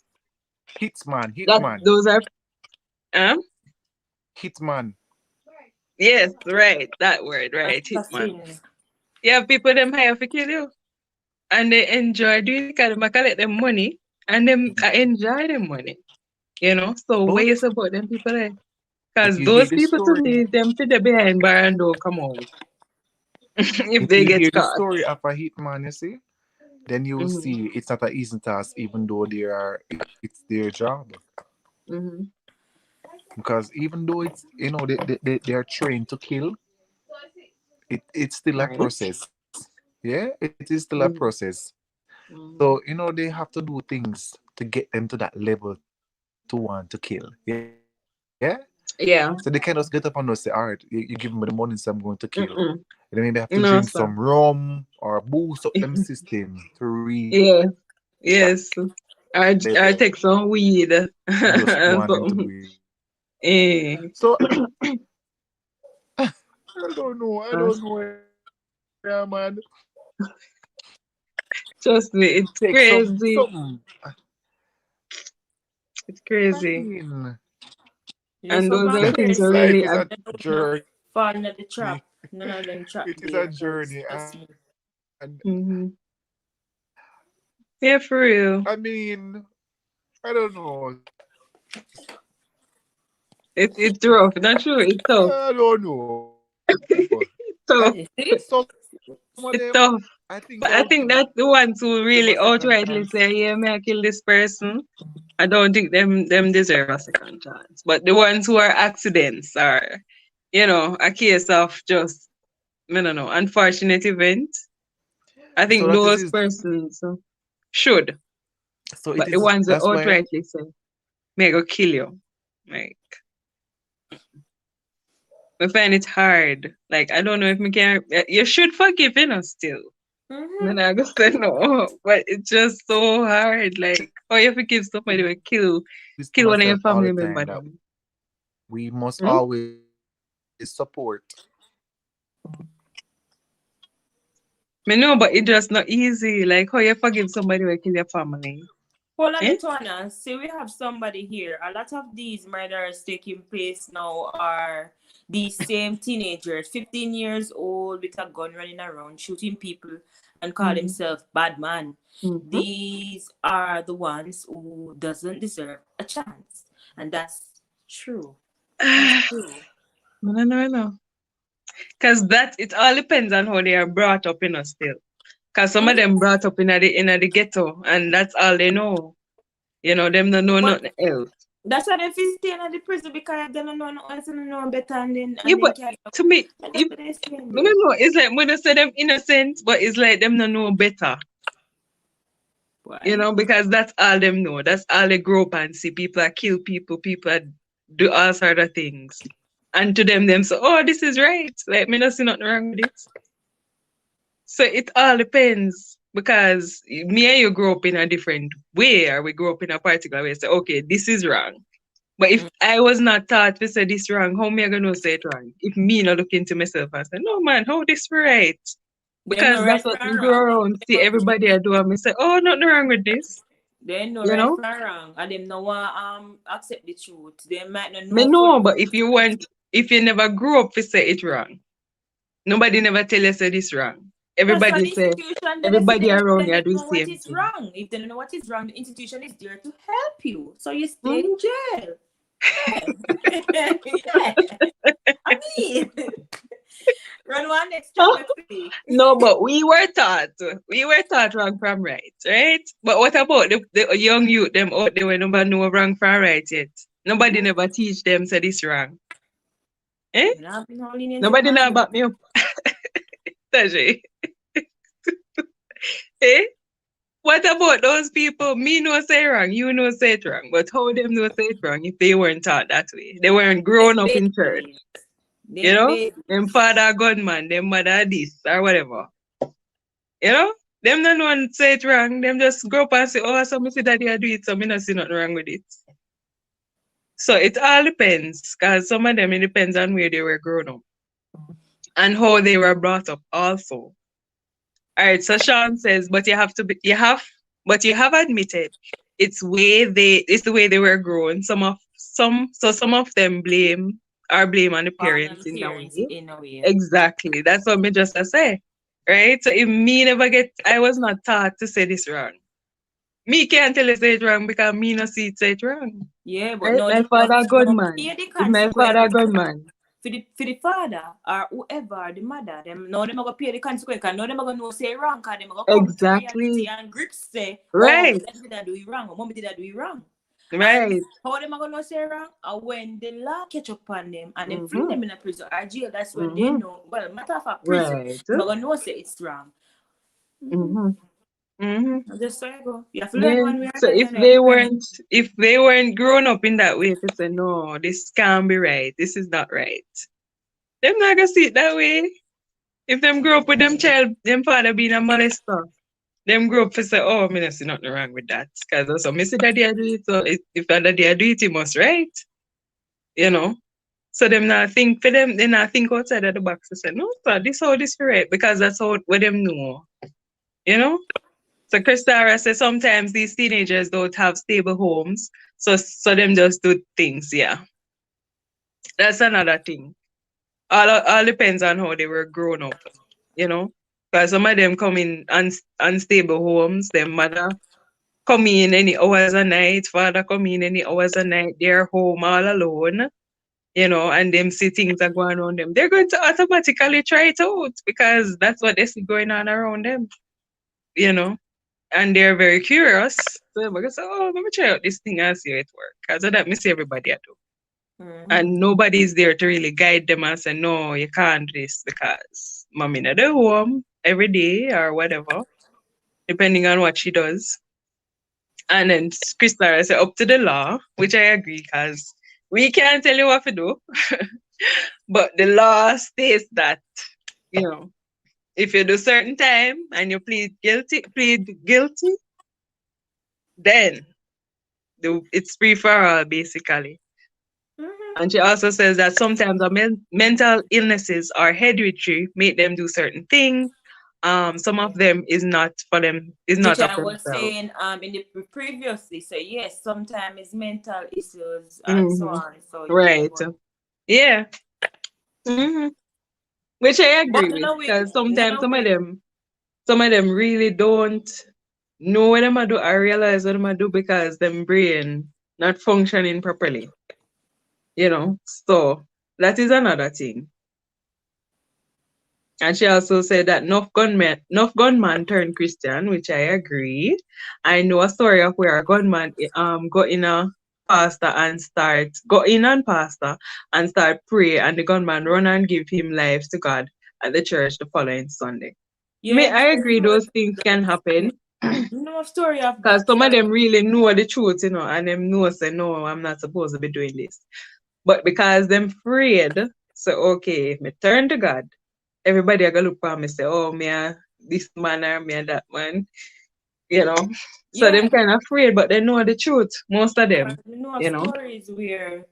Hitman. that Hitman. those are um Hitman. yes, right, that word, right, hitman. Assassin. You have people them hire for kill you. And they enjoy doing it because they collect them money and them enjoy the money. You know, so what But you support them people there? if Because you hear those the people to me, story, them fit the behind bar and don't come out if if they you get hear the caught. story of a hitman, you see, then you will Mm-hmm. see it's not an easy task, even though it's their job. Mm-hmm. Because even though it's they are trained to kill, it's still a Right. process. Yeah, it is still a Mm-hmm. process. So Mm-hmm. they have to do things to get them to that level to want to kill. Yeah. So they can't just get up and just say, Yeah. all right, you give me the money, so I'm going to kill. And then maybe they have to drink some Mm-mm. No, rum sir. or boost up them system to reach Yeah. that Yes. I level take some weed to just and want him to do something. it. Eh. So I Uh, don't know, yeah, man. Trust me, Take it's something. crazy. It's I crazy. mean, Just And so those are the things that volunteers life really, is a they don't know, journey. fall into the trap. None of them trap It is a there, because journey, trust me. and Mhm. Yeah, for real. I mean, I don't know. It's rough. Not true. It's tough. I don't know. It's tough. Some of them, It's I tough. think they'll But give I think that the ones who them a really second outrightly chance. say, "Yeah, may I kill this person," I don't think them deserve a second chance. But the ones who are accidents are, a case of just, I don't know, unfortunate event. I So think that is those it. persons should. So it But the is. ones that That's why outrightly say, "May I go kill you," like I find it hard. Like I don't know if me can. You should forgive, still. Mm-hmm. Then I just say no, but it's just so hard. Like, oh, you forgive somebody will this to kill one of myself your all the family member. time that Them. we must Hmm? always support. Me know, but it's just not easy. Like, how you forgive somebody will kill your family? Hold on, Eh? Etwana. See, we have somebody here. A lot of these murders taking place now are these same teenagers, 15 years old, with a gun running around, shooting people, and call Mm-hmm. himself bad man. Mm-hmm. These are the ones who doesn't deserve a chance, and that's true. That's true. No. Because it all depends on how they are brought up, still. Because some of Mhm. them brought up in the ghetto, and that's all they know. Them don't know But nothing else. that's why they feel staying at the prison, because they don't know no else, and know better, and Yeah, then but carry up. to me, That's if what they're staying I don't there. know, it's like when I say them innocent, but it's like them don't know better. Why? Because that's all them know. That's all they grow up and see. People are kill people, people are do all sort of things. And to them say, oh, this is right. Like, me not see nothing wrong with it. So it all depends. Because me and you grow up in a different way, or we grow up in a particular way. Say, okay, this is wrong. But if I was not taught to say this wrong, how me I gonna say it wrong? If me not look into myself and say, no man, how this right? Them no Because right that's what me from grow wrong. around, see everybody I do, and me say, oh, nothing wrong with this. They know You right know? from wrong, and them no want accept the truth. They might not Me know fully know, well. but if you never grew up to say it wrong, nobody never tell you say this wrong. That's why Everybody the say, institution they say everybody around let you them do the know what same is thing. wrong. If they don't know what is wrong, the institution is there to help you. So you stay Mhm. in jail. Yeah. Yeah. I mean, run one next chapter, please. No, but we were taught. We were taught wrong from right, right? But what about the young youth, them out there when nobody know wrong from right yet? Nobody never teach them say this wrong. Eh? No lenient in Nobody know mind. about me. Taji. Eh? What about those people? Me know say wrong, you know say it wrong. But how them know say it wrong if they weren't taught that way? They weren't grown Them up in church. babies. You Them know? babies. Them father gunman, them mother this or whatever. You know? Them no one say it wrong. Them just grow up and say, oh, so me see daddy I do it, so me not see nothing wrong with it. So it all depends, because some of them it depends on where they were grown up and how they were brought up also. All right, so Sean says, but you have admitted it's the way they were grown. Some of them blame on the On them parents in a parents way. in a way. Exactly. That's what me just say. Right? So if me never I was not taught to say this wrong. Me can't tell you say it wrong because me no see it say it wrong. Yeah, but Right? no, My father a good man. hear the If my father a consequence good man. for the father or whoever the mother. Them now them are gonna pay the consequence. Cause now them are gonna know say wrong. Cause them are gonna come to reality Exactly. and grip say, oh, Right. daddy did that do it wrong, or mommy did that do it wrong. And Right. how them are gonna say wrong? Or when the law catch up on them and them fling Mm-hmm. them in a prison or jail, that's when they Mm-hmm. know. Well, matter of fact, prison, Right. them are gonna know say it's wrong. Mm-hmm. Mm-hmm. Just so you go. You have to learn Yeah. one way or So another. if they weren't grown up in that way to say no, this can't be right. This is not right. Them not gonna see it that way. If them grow up with them child, them father being a molester, them grow up to say, oh, me not see nothing wrong with that. Because also, me see daddy a do it, so if daddy a do it, he must, right? You know? So them not think for them, they not think outside of the box to say, no, sir, this how this right, because that's how what them know. You know? So Christara says sometimes these teenagers don't have stable homes, so them just do things, yeah. That's another thing. All depends on how they were grown up, you know. Because some of them come in unstable homes, their mother come in any hours a night, father come in any hours a night, they're home all alone, you know, and them see things are going on them. They're going to automatically try it out because that's what they see going on around them, you know. And they're very curious. So they're going to say, oh, let me try out this thing and see how it works. Because of that, me see everybody I do. And nobody's there to really guide them and say, no, you can't do this because mommy not at home every day or whatever, depending on what she does. And then Krista said up to the law, which I agree because we can't tell you what to do. But the law states that, you know, if you do certain time and you plead guilty, then it's free for all basically. And she also says that sometimes mental illnesses or hereditary make them do certain things. Some of them is not for them, is not Which of I was themselves. saying in the previously. So yes, sometimes it's mental issues and so on. So Right. Yeah. Which I agree But with no, because sometimes some of them really don't know what them do or realize what them do because them brain not functioning properly. You know, so that is another thing. And she also said that enough gunman turned Christian, which I agree. I know a story of where a gunman got in a pastor and start pray, and the gunman run and give him life to God at the church the following Sunday. yeah, I agree those things can happen. no story of Because that. some of them really know the truth, you know, and them know say no, I'm not supposed to be doing this. But because them afraid, so okay, if me turn to God, everybody are gonna look for me say, oh, me this man or me that man, you know. So them kind of afraid, but they know the truth, most of them, You know you know. stories where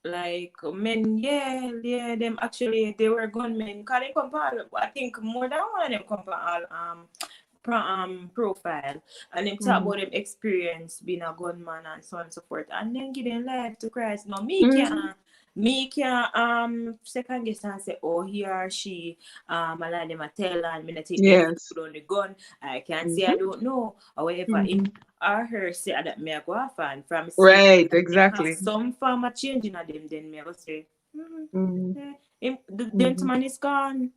like men, them actually they were gunmen. Cause they come from, I think more than one of them come from all profile, and them talk about them experience being a gunman and so on and so forth, and then give them life to Christ. Now me can second guess and say, oh, he or she I like them a tell and me not take them put on the gun. I can't say I don't know. However, him or her say that me I go off and from right, exactly. some form of change in them, then me I go say the gentleman is gone.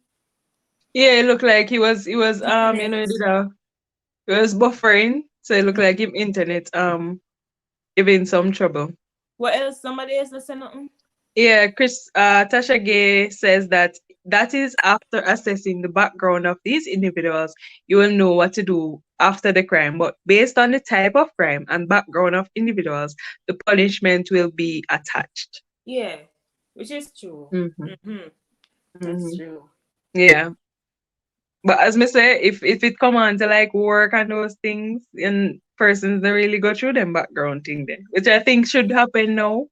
Yeah, it looked like he was you know, he was buffering, so it looked like him internet giving some trouble. What else? Somebody else say nothing? Yeah, Tasha Gay says that is after assessing the background of these individuals, you will know what to do after the crime. But based on the type of crime and background of individuals, the punishment will be attached. Yeah, which is true. That's true. Yeah. But as me say, if it come on to like work and those things, and persons don't really go through them background thing then, which I think should happen now.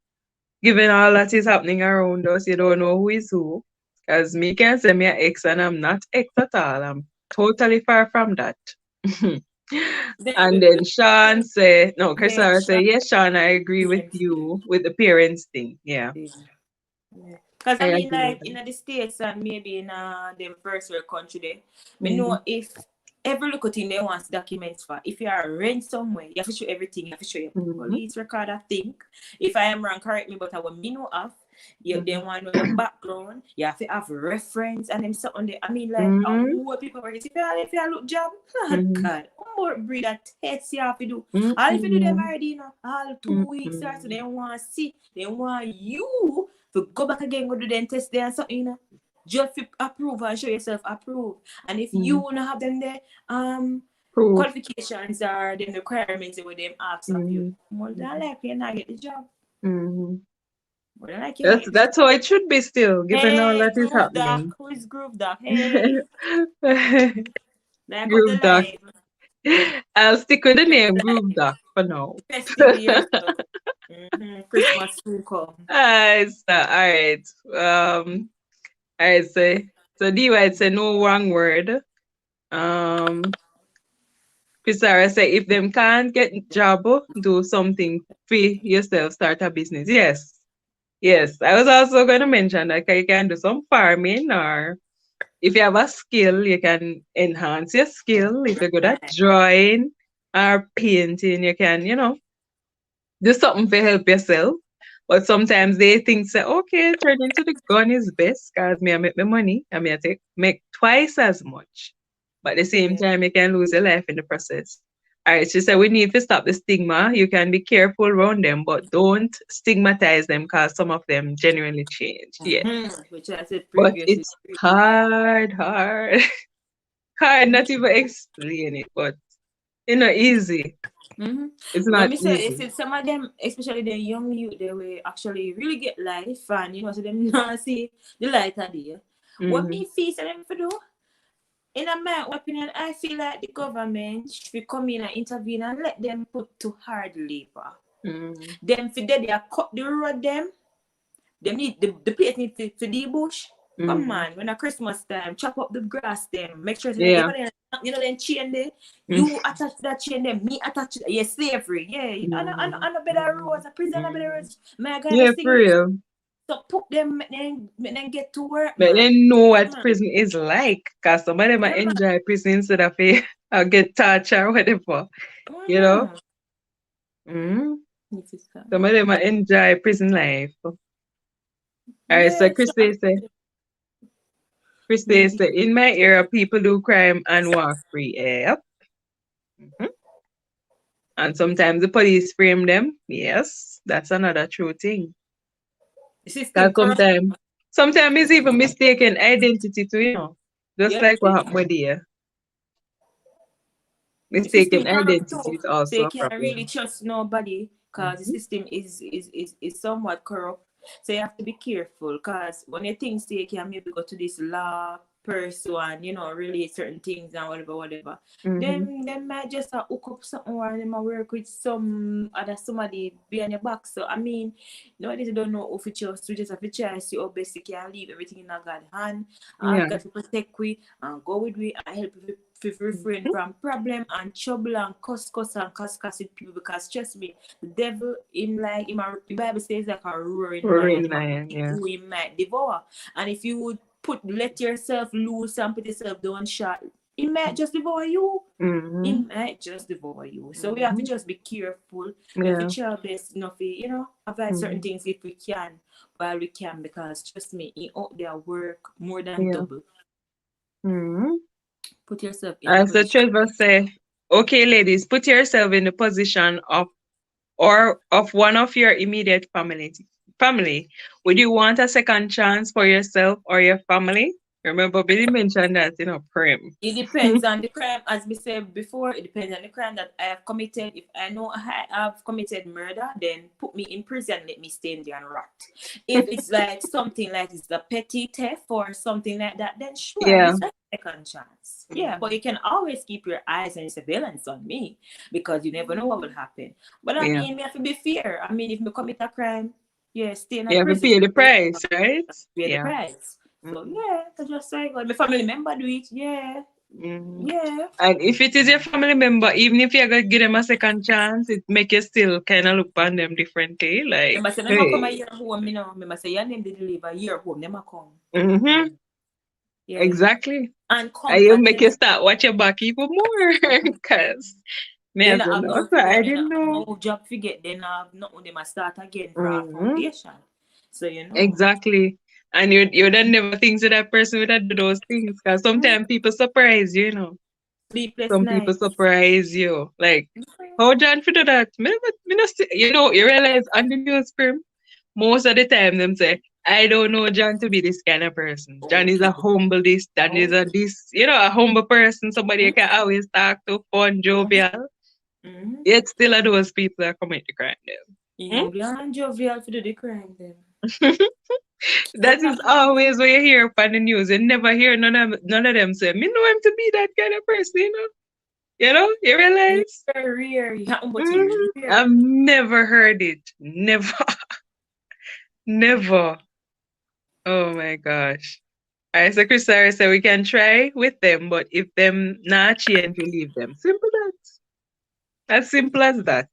Given all that is happening around us, you don't know who is who. Because me can say me an ex and I'm not ex at all. I'm totally far from that. And then Sean say, no, Chrisara say, yes, Sean, I agree with you with the parents thing. Yeah. Because I mean, like in the States and maybe in them first world country, there, me know if every little thing they want documents for. If you are rent somewhere, you have to show everything. You have to show your police record, I think. If I am wrong, correct me, but I will me know of. You then want to know your background. You have to have reference and them something there. I mean, like, what people were if you look job, oh God, more breed that test you have to do. All if you do them already, you know, all 2 weeks or so, they want to see, they want you to go back again, go do them test there and something, you know. Just approve and show yourself approve. And if you don't have them there, qualifications are the requirements that them ask of you, more than likely you're not get the job. More than likely That's how it should be still, given all that is happening. Who is Groove Doc? Hey. Groove Doc. I'll stick with the name Groove Doc for now. Christmas soon come. All right. All right, so DY say no wrong word. Chrisara say if them can't get job, do something for yourself, start a business. Yes. I was also going to mention that you can do some farming, or if you have a skill, you can enhance your skill. If you're good at drawing or painting, you can, do something to help yourself. But sometimes they think, say, okay, turning to the gun is best because I make my money. I make twice as much. But at the same time, you can lose your life in the process. All right, she said we need to stop the stigma. You can be careful around them, but don't stigmatize them because some of them genuinely change. Which I said but it's hard. Hard not even explain it, but easy. It's not easy. Some of them, especially the young youth, they will actually really get life and so them not see the light of day. What me feel them for do? In my opinion, I feel like the government should come in and intervene and let them put to hard labor. Them for they cut the road them need the place need to the bush. Come on, when a Christmas time, chop up the grass them, make sure then chain there. You attach that chain them, me attach it. Yeah, slavery. Yeah, and a better roads, a prison, a better roads. For real. So put them, then get to work. But then know what prison is like, because some of them enjoy prison instead of get tortured or whatever. Some of them enjoy prison life. All right, so Christy say, in my era, people do crime and walk free. Yep. And sometimes the police frame them. Yes, that's another true thing. Sometimes it's even mistaken identity too, just like what happened with you. Mistaken identity is also so you can't really trust nobody because the system is somewhat corrupt. So you have to be careful because when you think you can maybe go to this law person, really certain things and whatever. Then might just hook up something or they might work with somebody behind your back. So I mean, nowadays you don't know if you just have to try to see how best you can leave everything in God's hand. And got to protect we and go with we and help you refrain from problem and trouble and cuss with people, because trust me, the devil in the Bible says like a roaring lion, who he might devour. And if you would let yourself loose and put yourself down shot, it might just devour you. It might just devour you. So we have to just be careful. We have to try our best enough, avoid certain things if we can, while we can, because trust me, in out there work more than double. Put yourself in. As the Trevor say, okay, ladies, put yourself in the position of one of your immediate family. Would you want a second chance for yourself or your family? Remember, Billy mentioned that, Prim. It depends on the crime. As we said before, it depends on the crime that I have committed. If I know I have committed murder, then put me in prison, let me stay in there and rot. If it's like something like it's a petty theft or something like that, then sure, it's a second chance. Yeah, but you can always keep your eyes and surveillance on me, because you never know what will happen. But I mean, we have to be fair. I mean, if you commit a crime, stay in a prison. You have to pay the price, right? Pay the price. So that's just like my family member do it. And if it is your family member, even if you're gonna give them a second chance, it make you still kind of look on them differently. Like, remember say, come a year home, remember say your name they deliver a year home, never come. Exactly. and And you make you comforting. start watch your back even more. Cause me Then as I a have know, no so to I go, then didn't I have know. no job to get, then I have nothing, they must start again for a Hmm. foundation. So, you know. Exactly. And you would never think that that person would have do those things. Because sometimes people surprise you, you know. Sleepless Some people nights. surprise you. Like, how John fit do that? You know, you realize on the news film, most of the time them say, I don't know John to be this kind of person. John is Okay. a humble this, John is a this, you know, a humble person, somebody you can always talk to, fun, jovial. Mm-hmm. Yet still are those people that commit the crime You them. know, and jovial for the crime then. That is always what you hear on the news. You never hear none of them say, me know him to be that kind of person, you know? You know, you It's realize? very rare. Yeah, but it's Mhm. rare. I've never heard it. Never. Never. Oh my gosh. Alright, so Chris Sarah said we can try with them, but if them not change, we leave them. Simple that. As simple as that.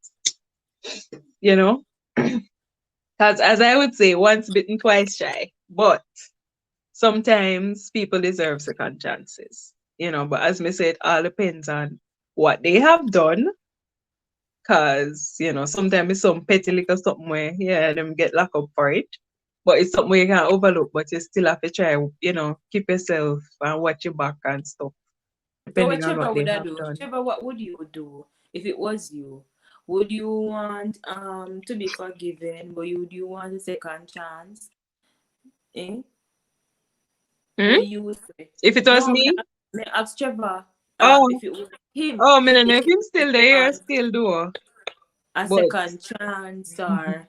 You know? Because as I would say, once bitten, twice shy. But sometimes people deserve second chances. You know, but as me said, it all depends on what they have done. Cause, you know, sometimes it's some petty little something where, yeah, them get locked up for it. But it's something where you can overlook, but you still have to try, you know, keep yourself and watch your back and stuff, So depending what on what Trevor they would I have do? done. Trevor, what would you do if it was you? Would you want to be forgiven, but would you want a second chance? Eh? Hmm? What you would say? If it was No, me, me ask Trevor oh, if it was him, oh, me don't know if if he him still there, want still do. a But second chance or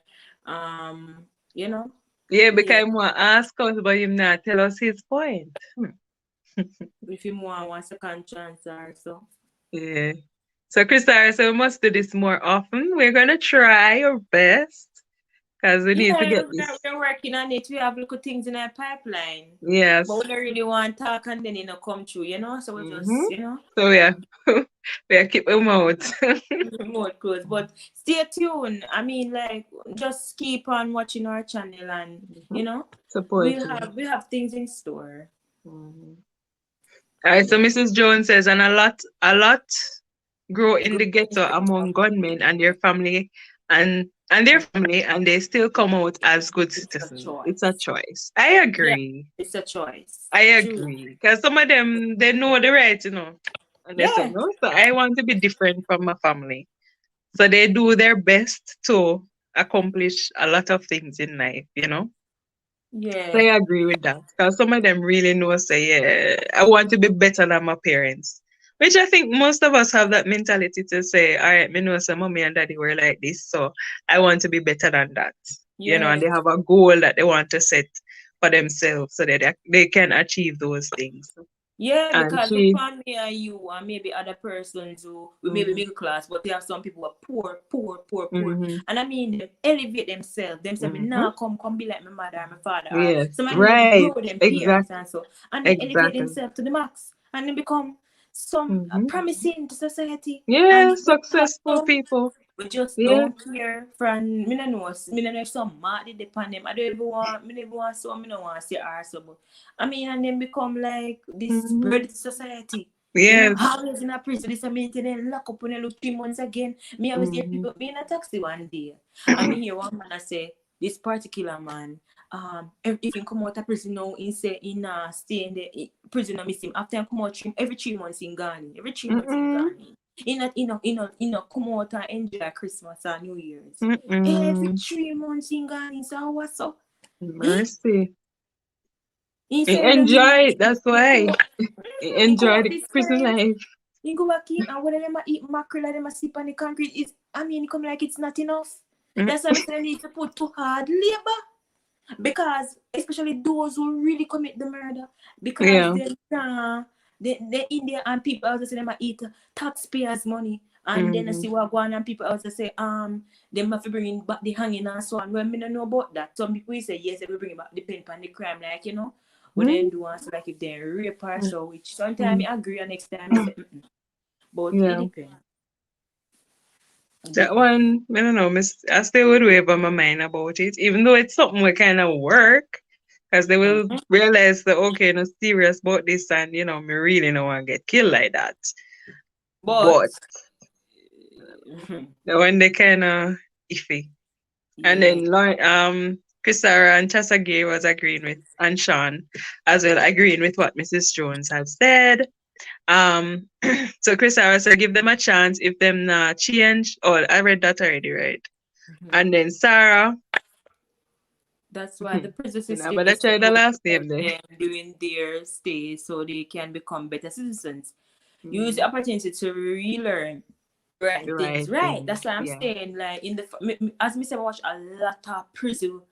you know, yeah, yeah, because him want ask us, but him not tell us his point. if him want one second chance or so. Yeah. So, Chris, so we must do this more often. We're gonna try our best because we need to Yeah, get this. we're working on it. We have little things in our pipeline. Yes. But we don't really want to talk and then come true, you know? So we Mm-hmm. just, So yeah, we are keep them out. more close. But stay tuned. I mean, like, just keep on watching our channel and, Mhm. we Support you. have things in store. Mhm. All right, so Yeah. Mrs. Jones says, and a lot grow in the ghetto among gunmen and their family and their family, and they still come out as good It's a citizens. It's a choice. choice. I Yeah, agree. it's a choice. I True. agree. Because some of them they know the right, you know. And they say, Yeah. no, so I want to be different from my family. So they do their best to accomplish a lot of things in life, you know. So Yeah. I agree with that. Because some of them really know, say, yeah, I want to be better than my parents. Which I think most of us have that mentality to say, all right, me know some mommy and daddy were like this, so I want to be better than that. You know, and Yeah. they have a goal that they want to set for themselves so that they can achieve those things. Yeah, And because look she, for me and you and maybe other persons who we may be mm-hmm, middle class, but they have some people who are poor, poor, poor, poor. mm-hmm, And I mean them elevate themselves. Them say me mm-hmm. nah come be like my mother and my father. Or Yes, some of them even right, grow them parents exactly, and so. And they elevate exactly. themselves to the max. And they become some Mm-hmm. promising to society. Yeah, And we have successful some people. we just Yeah. don't care from me no know if some mad they depend them. I don't even want me never want so me no want to see her so but I mean and then become like this Mm-hmm. spread society. Yes. Always in a prison, this a meeting, then lock up when I look 3 months again. Me always hear Mm-hmm. people me in a taxi one day. And me hear one man I say, this particular man, if he come out of prison now, he say in stay in the prison I miss him. After I come out every 3 months in Ghana. Every 3 months in Mm-mm. Ghana. Come out and enjoy Christmas and New Year's. Every Mm-mm. 3 months in Ghana. So what's up? Eh? Mercy. He He say when them enjoy it, that's he come why. out, He he come enjoy out the this prison friends. life. You go back in and when them a eat mackerel and them a sleep on the concrete is I mean it come like it's not enough. That's why I say they need to put too hard labor. Because especially those who really commit the murder. Because Yeah. they in there and people also say them a eat taxpayers' money. And then I Mm-hmm. see what go on and people also say them have to bring back the hanging and so on. Well, me don't know about that. Some people say yes, they will bring back depend on the crime, like what they do and so like if they rape or so, which sometimes I agree and next time I say but it Yeah. depends. It That depends. one, I don't know, I still would wave on my mind about it, even though it's something we kind of work. because they will realize that okay, no serious about this, and you know, me really don't want to get killed like that. But But when they kind of iffy, and yeah. then Chrisara and Chasagay was agreeing with, and Sean as well, agreeing with what Mrs. Jones had said. So Chrisara said, give them a chance if them not change. Oh, I read that already, right? And then Sarah. That's why the prison You know, system but I is tried the supposed last to help name there. them during their stay so they can become better citizens. Use the Mm, opportunity to relearn right the things. right Right. thing. That's what I'm Yeah. saying. Like in the as me say, I watch a lot of prison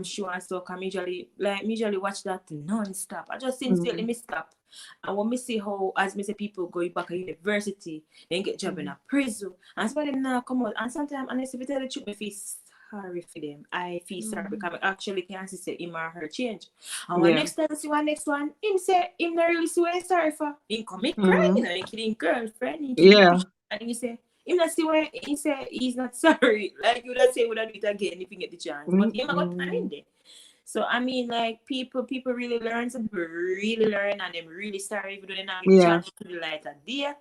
show and stuff. I usually watch that non-stop. I just sincerely me stop. And when me see how as me say people go back to university, then get job in a prison. And some of them now come out. And sometimes honestly, if you tell the truth, me feel sorry for them. I feel sorry because I actually can see him or her change. And when Yeah. next time I see one next one, him say him not really see what he's sorry for. He commit crime, Mhm. you know, he killing girlfriend, he killing Yeah. people. And he say him not see why he say he's not sorry. Like you would say would do it again if you get the chance. But him got time in there. So I mean, like people really learn, some people really learn, and them really sorry if they not get the Yeah. chance to do the light of day.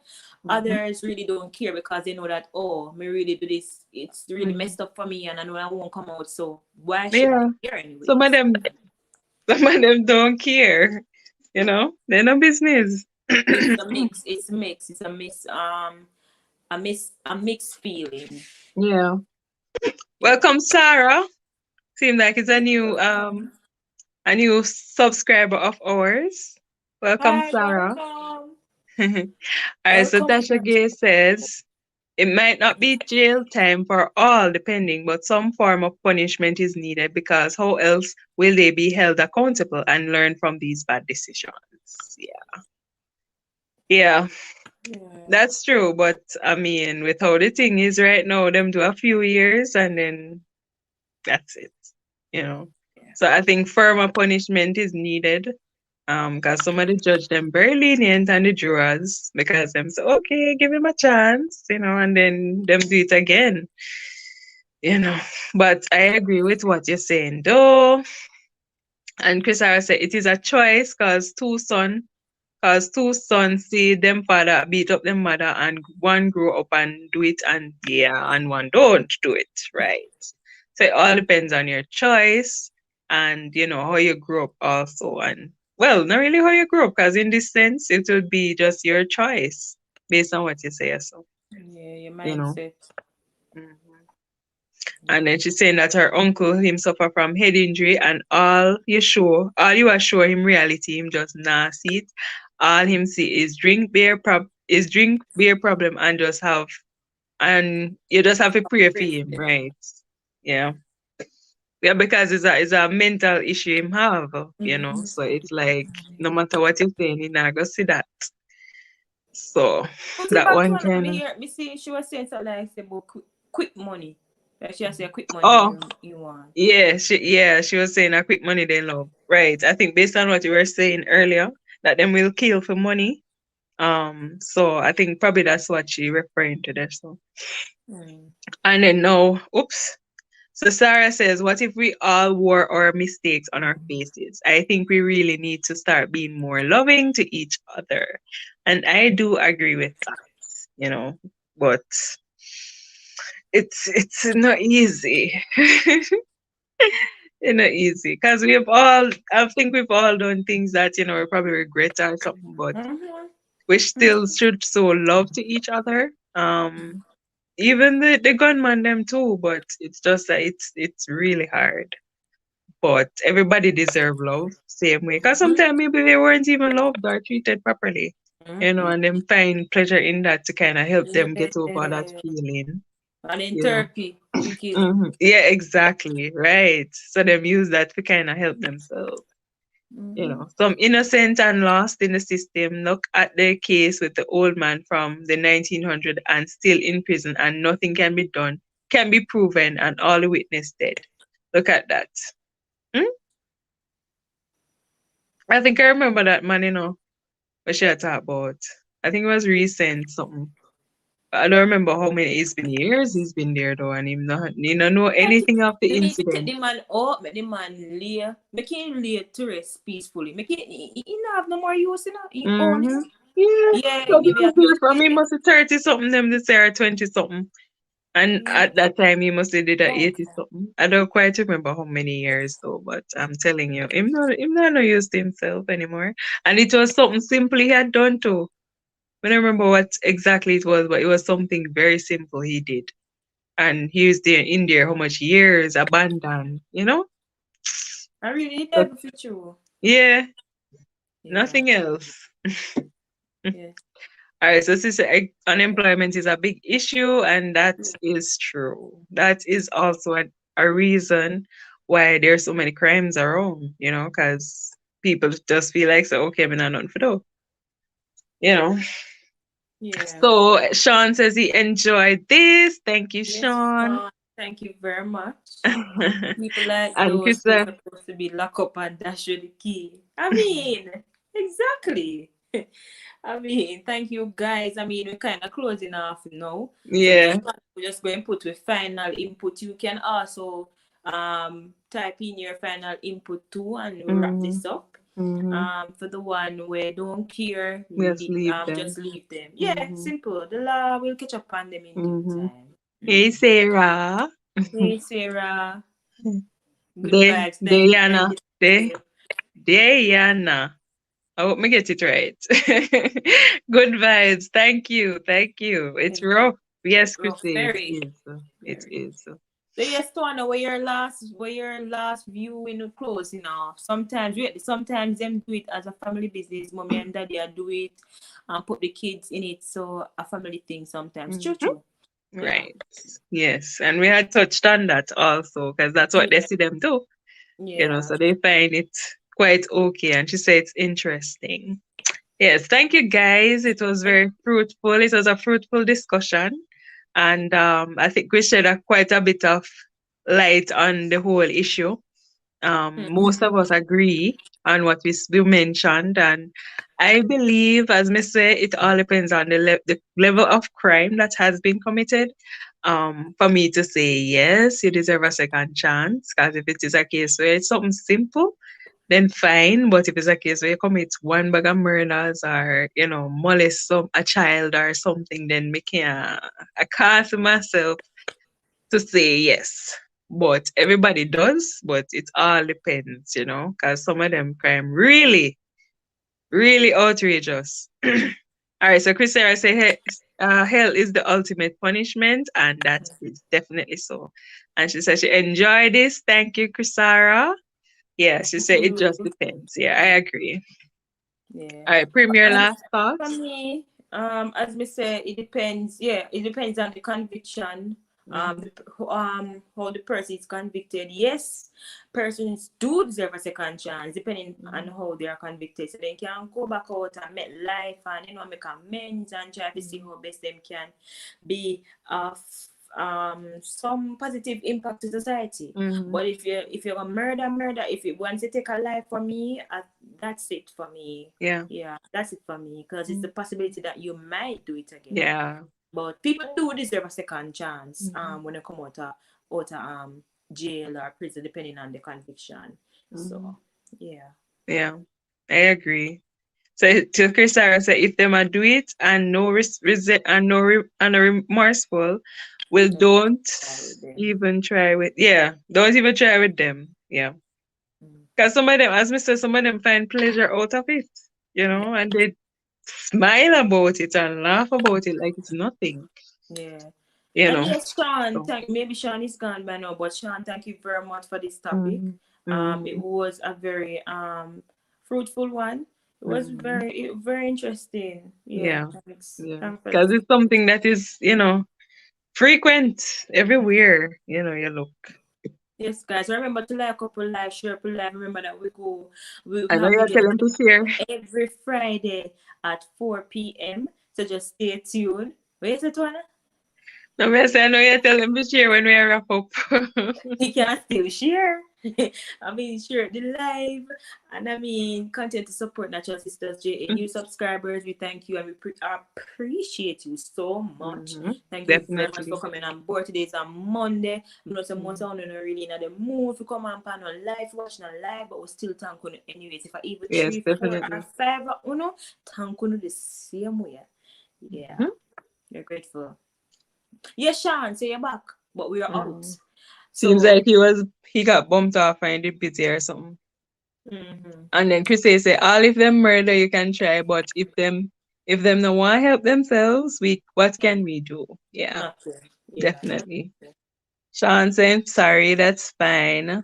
Others really don't care because they know that me really do this. It's really messed up for me, and I know I won't come out. So why should Yeah. I care anyway? Some of them don't care. You know, they're no business. It's a mix. It's a mixed feeling. Yeah. Welcome, Sarah. Seems like it's a new subscriber of ours. Welcome, Hi, Sarah. welcome. All right, so Welcome. Tasha Gay says it might not be jail time for all, depending, but some form of punishment is needed because how else will they be held accountable and learn from these bad decisions? Yeah, that's true. But I mean, with how the thing is right now, them do a few years and then that's it, you know. So I think firmer punishment is needed. Because some of the judge them very lenient on the jurors because them say, okay, give him a chance, you know, and then them do it again, you know. But I agree with what you're saying, though. And Chris Harris said it is a choice because two sons see them father beat up them mother and one grow up and do it and one don't do it, right? So it all depends on your choice and you know how you grew up also. And well, not really how you grew up, because in this sense it would be just your choice based on what you say. So Yeah, your you know. mindset. Mhm. And then she's saying that her uncle him suffer from head injury and all you are sure him reality him just not see it. All him see is drink beer problem and you just have to pray for him, right? Yeah. Yeah, because it's a mental issue him have, you know. So it's like no matter what you're saying, you not gonna see that. So But see that back one one, kind me of hear me see she was saying something like say about quick money. Like she say quick money oh you want. she was saying a quick money they love. Right. I think based on what you were saying earlier, that them will kill for money. So I think probably that's what she referring to there. So and then no, oops. So Sarah says, what if we all wore our mistakes on our faces? I think we really need to start being more loving to each other. And I do agree with that, you know, but it's not easy. It's not easy. Because I think we've all done things that, you know, we probably regret or something, but we still should show love to each other. Even the gunman them too, but it's just that it's really hard. But everybody deserve love same way. Because sometimes maybe they weren't even loved or treated properly. You know, and them find pleasure in that to kind of help them get over that Yeah. feeling. And in You know. therapy, we kill. Yeah, exactly. Right. So them use that to kind of help themselves. You know, some innocent and lost in the system. Look at the case with the old man from the 1900 and still in prison, and nothing can be done, can be proven, and all the witness dead. Look at that. Hmm? I think I remember that man, you know, what she had talked about. I think it was recent something. I don't remember how many it's been years he's been there though, and he not know anything of the You need to take incident. the man out, make the man lay, make him lay to rest peacefully. Make it, he not have no more use, you know. He own Mm-hmm. it. Yeah. Yeah, So maybe I because he's from he can. must be 30 something, them this year 20 something. And Yeah. at that time he must have did a Long 80 time. something. I don't quite remember how many years though, but I'm telling you, him not no used to himself anymore. And it was something simple he had done too. I don't remember what exactly it was, but it was something very simple he did. And he was there in there how much years abandoned, you know? I really But never fit you. yeah, Yeah. nothing else. Yeah. All right, so sister, unemployment is a big issue, and that is true. That is also a reason why there's so many crimes around, because people just feel like, so, okay, I'm not nothing for do, you know. Yeah. So Sean says he enjoyed this. Thank you, Yes, Sean. thank you very much. And People like those who are supposed to be locked up and dash with the key. I mean, exactly. I mean, thank you guys. I mean, we're kind of closing off now. yeah. So we're just going to put with final input. You can also type in your final input too and wrap this up. For the one where don't care, Just leave them. just leave them. Yeah, simple. The law will catch up on them in due time. Hey, Sarah. Hey, Sarah. Good vibes. Diana. Diana. I hope I get it right. Good vibes. Thank you. Thank you. It's rough. Yes, Chrissy. Very. It is. So yes, Twana, where your last view in the close, Sometimes them do it as a family business. Mommy and daddy do it and put the kids in it. So a family thing sometimes. True. Right. Yes. And we had touched on that also, because that's what they see them do. Yeah. So they find it quite okay. And she said it's interesting. Yes, thank you guys. It was very fruitful. It was a fruitful discussion. And I think we shed quite a bit of light on the whole issue. Most of us agree on what we mentioned. And I believe, as I say, it all depends on the level of crime that has been committed. For me to say, yes, you deserve a second chance. Because if it is a case where it's something simple, then fine. But if it's a case where you commit one bag of murders or, molest a child or something, then I can't see myself to say yes. But everybody does, but it all depends, because some of them crime really, really outrageous. All right, so Chris Sarah say hell is the ultimate punishment, and that is definitely so. And she said she enjoyed this. Thank you, Chris Sarah. Yeah, she said it just depends. Yeah, I agree. Yeah. All right, Premier, last thoughts? For me, as me say, it depends. Yeah, it depends on the conviction. How the person is convicted. Yes, persons do deserve a second chance, depending on how they are convicted. So they can go back out and make life and make amends and try to see how best them can be some positive impact to society. But if you're a murder, if it wants to take a life for me, that's it for me. Yeah, that's it for me, because it's the possibility that you might do it again. Yeah. But people do deserve a second chance when they come out of jail or prison, depending on the conviction. So yeah. Yeah, I agree. So to Chris Sarah say if them do it and no remorseful, well, don't even try with don't even try with them. Yeah. Because some of them, as me say, some of them find pleasure out of it, and they smile about it and laugh about it like it's nothing. Yeah. And yes, Sean, maybe Sean is gone by now, but Sean, thank you very much for this topic. It was a very fruitful one. It was very, very interesting. Yeah. Because it's something that is, frequent everywhere, you look. Yes, guys. Remember to like up live, share up live. Remember that we I know you're telling to share every Friday at 4 p.m. So just stay tuned. Where is it, Twana? No, I know you're telling to share when we wrap up. He can still share. I mean, share the live, and I mean, continue to support Natural Sisters J. New subscribers, we thank you and we appreciate you so much. Thank you very much for coming on board. Today is a Monday. You know, some months on really in the mood to come on live, watching a live, but we still thank you anyways. If I even 3, 4, or 5, thank you the same way. Yeah, we're grateful. Yes, Sean, say you're back, but we are out. Seems like he got bumped off and did busy or something. And then Chris say, all if them murder you can try, but if them no want to help themselves, what can we do? Yeah, definitely. Sean saying sorry, that's fine.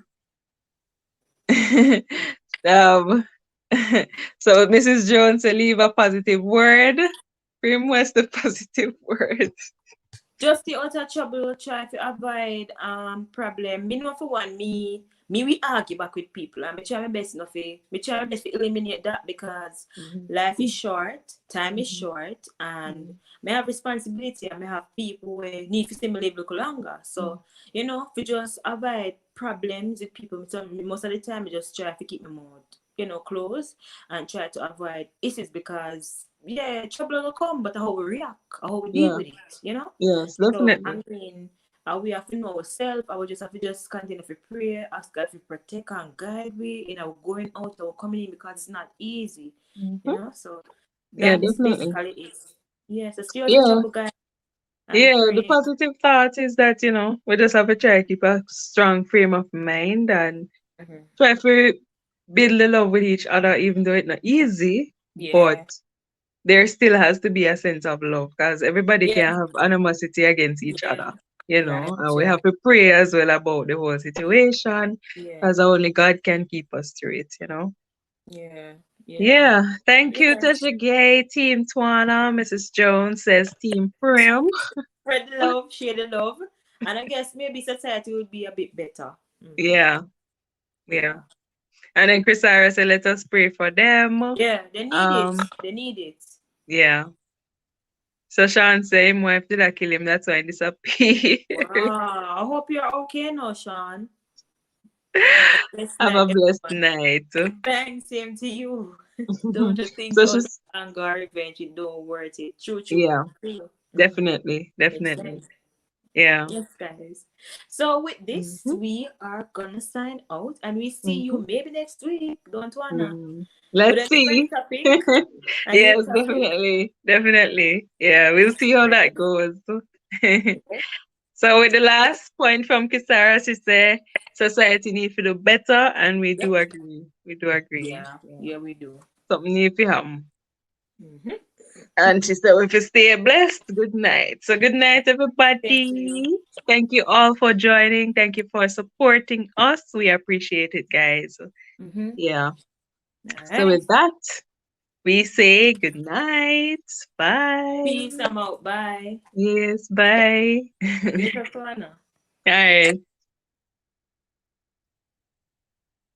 So Mrs. Jones said, leave a positive word. Prim, what's the positive word? Just the utter trouble, try to avoid problem. Me know for one, me we argue back with people, and me try my best to eliminate that, because life is short, time is short, and me have responsibility, and me have people who need to stay live look longer. So you know, we just avoid problems with people. So most of the time, I just try to keep my mouth, close, and try to avoid issues, because trouble will come, but how we react, how we deal with it, Yes, definitely. So, I mean, we have to know ourselves. I will just have to continue to pray, ask God to protect and guide we in our going out or coming in, because it's not easy, So that's basically it. Yes, so stay out of trouble, guys. The positive thought is that we just have to try to keep a strong frame of mind and try to build the love with each other, even though it's not easy. But there still has to be a sense of love, because everybody can have animosity against each other, and we have to pray as well about the whole situation, because only God can keep us through it, Thank you, Tasha Gay, Team Twana. Mrs. Jones says Team Prim. Spread the love, share the love, and I guess maybe society would be a bit better. Yeah. And then Chrisara said, let us pray for them. Yeah, they need it. Yeah. So Sean said him wife did I kill him, that's why he disappeared. Wow. I hope you're okay now, Sean. Have a blessed night. Thanks, same to you. Don't just think so anger, revenge, it don't worth it. True. Yeah. Definitely. Yeah. Yes, guys. So with this, we are gonna sign out, and we see you maybe next week. Don't wanna. Let's see. Yes, definitely. Yeah, we'll see how that goes. So with the last point from Kisara, she said society needs to do better, and we do agree. Yeah, we do. Something needs to happen. And she said, if you stay blessed, good night. So good night, everybody. Thank you all for joining. Thank you for supporting us. We appreciate it, guys. Yeah. So with that, we say good night. Bye. Peace. I'm out. Bye. Yes, bye. All right.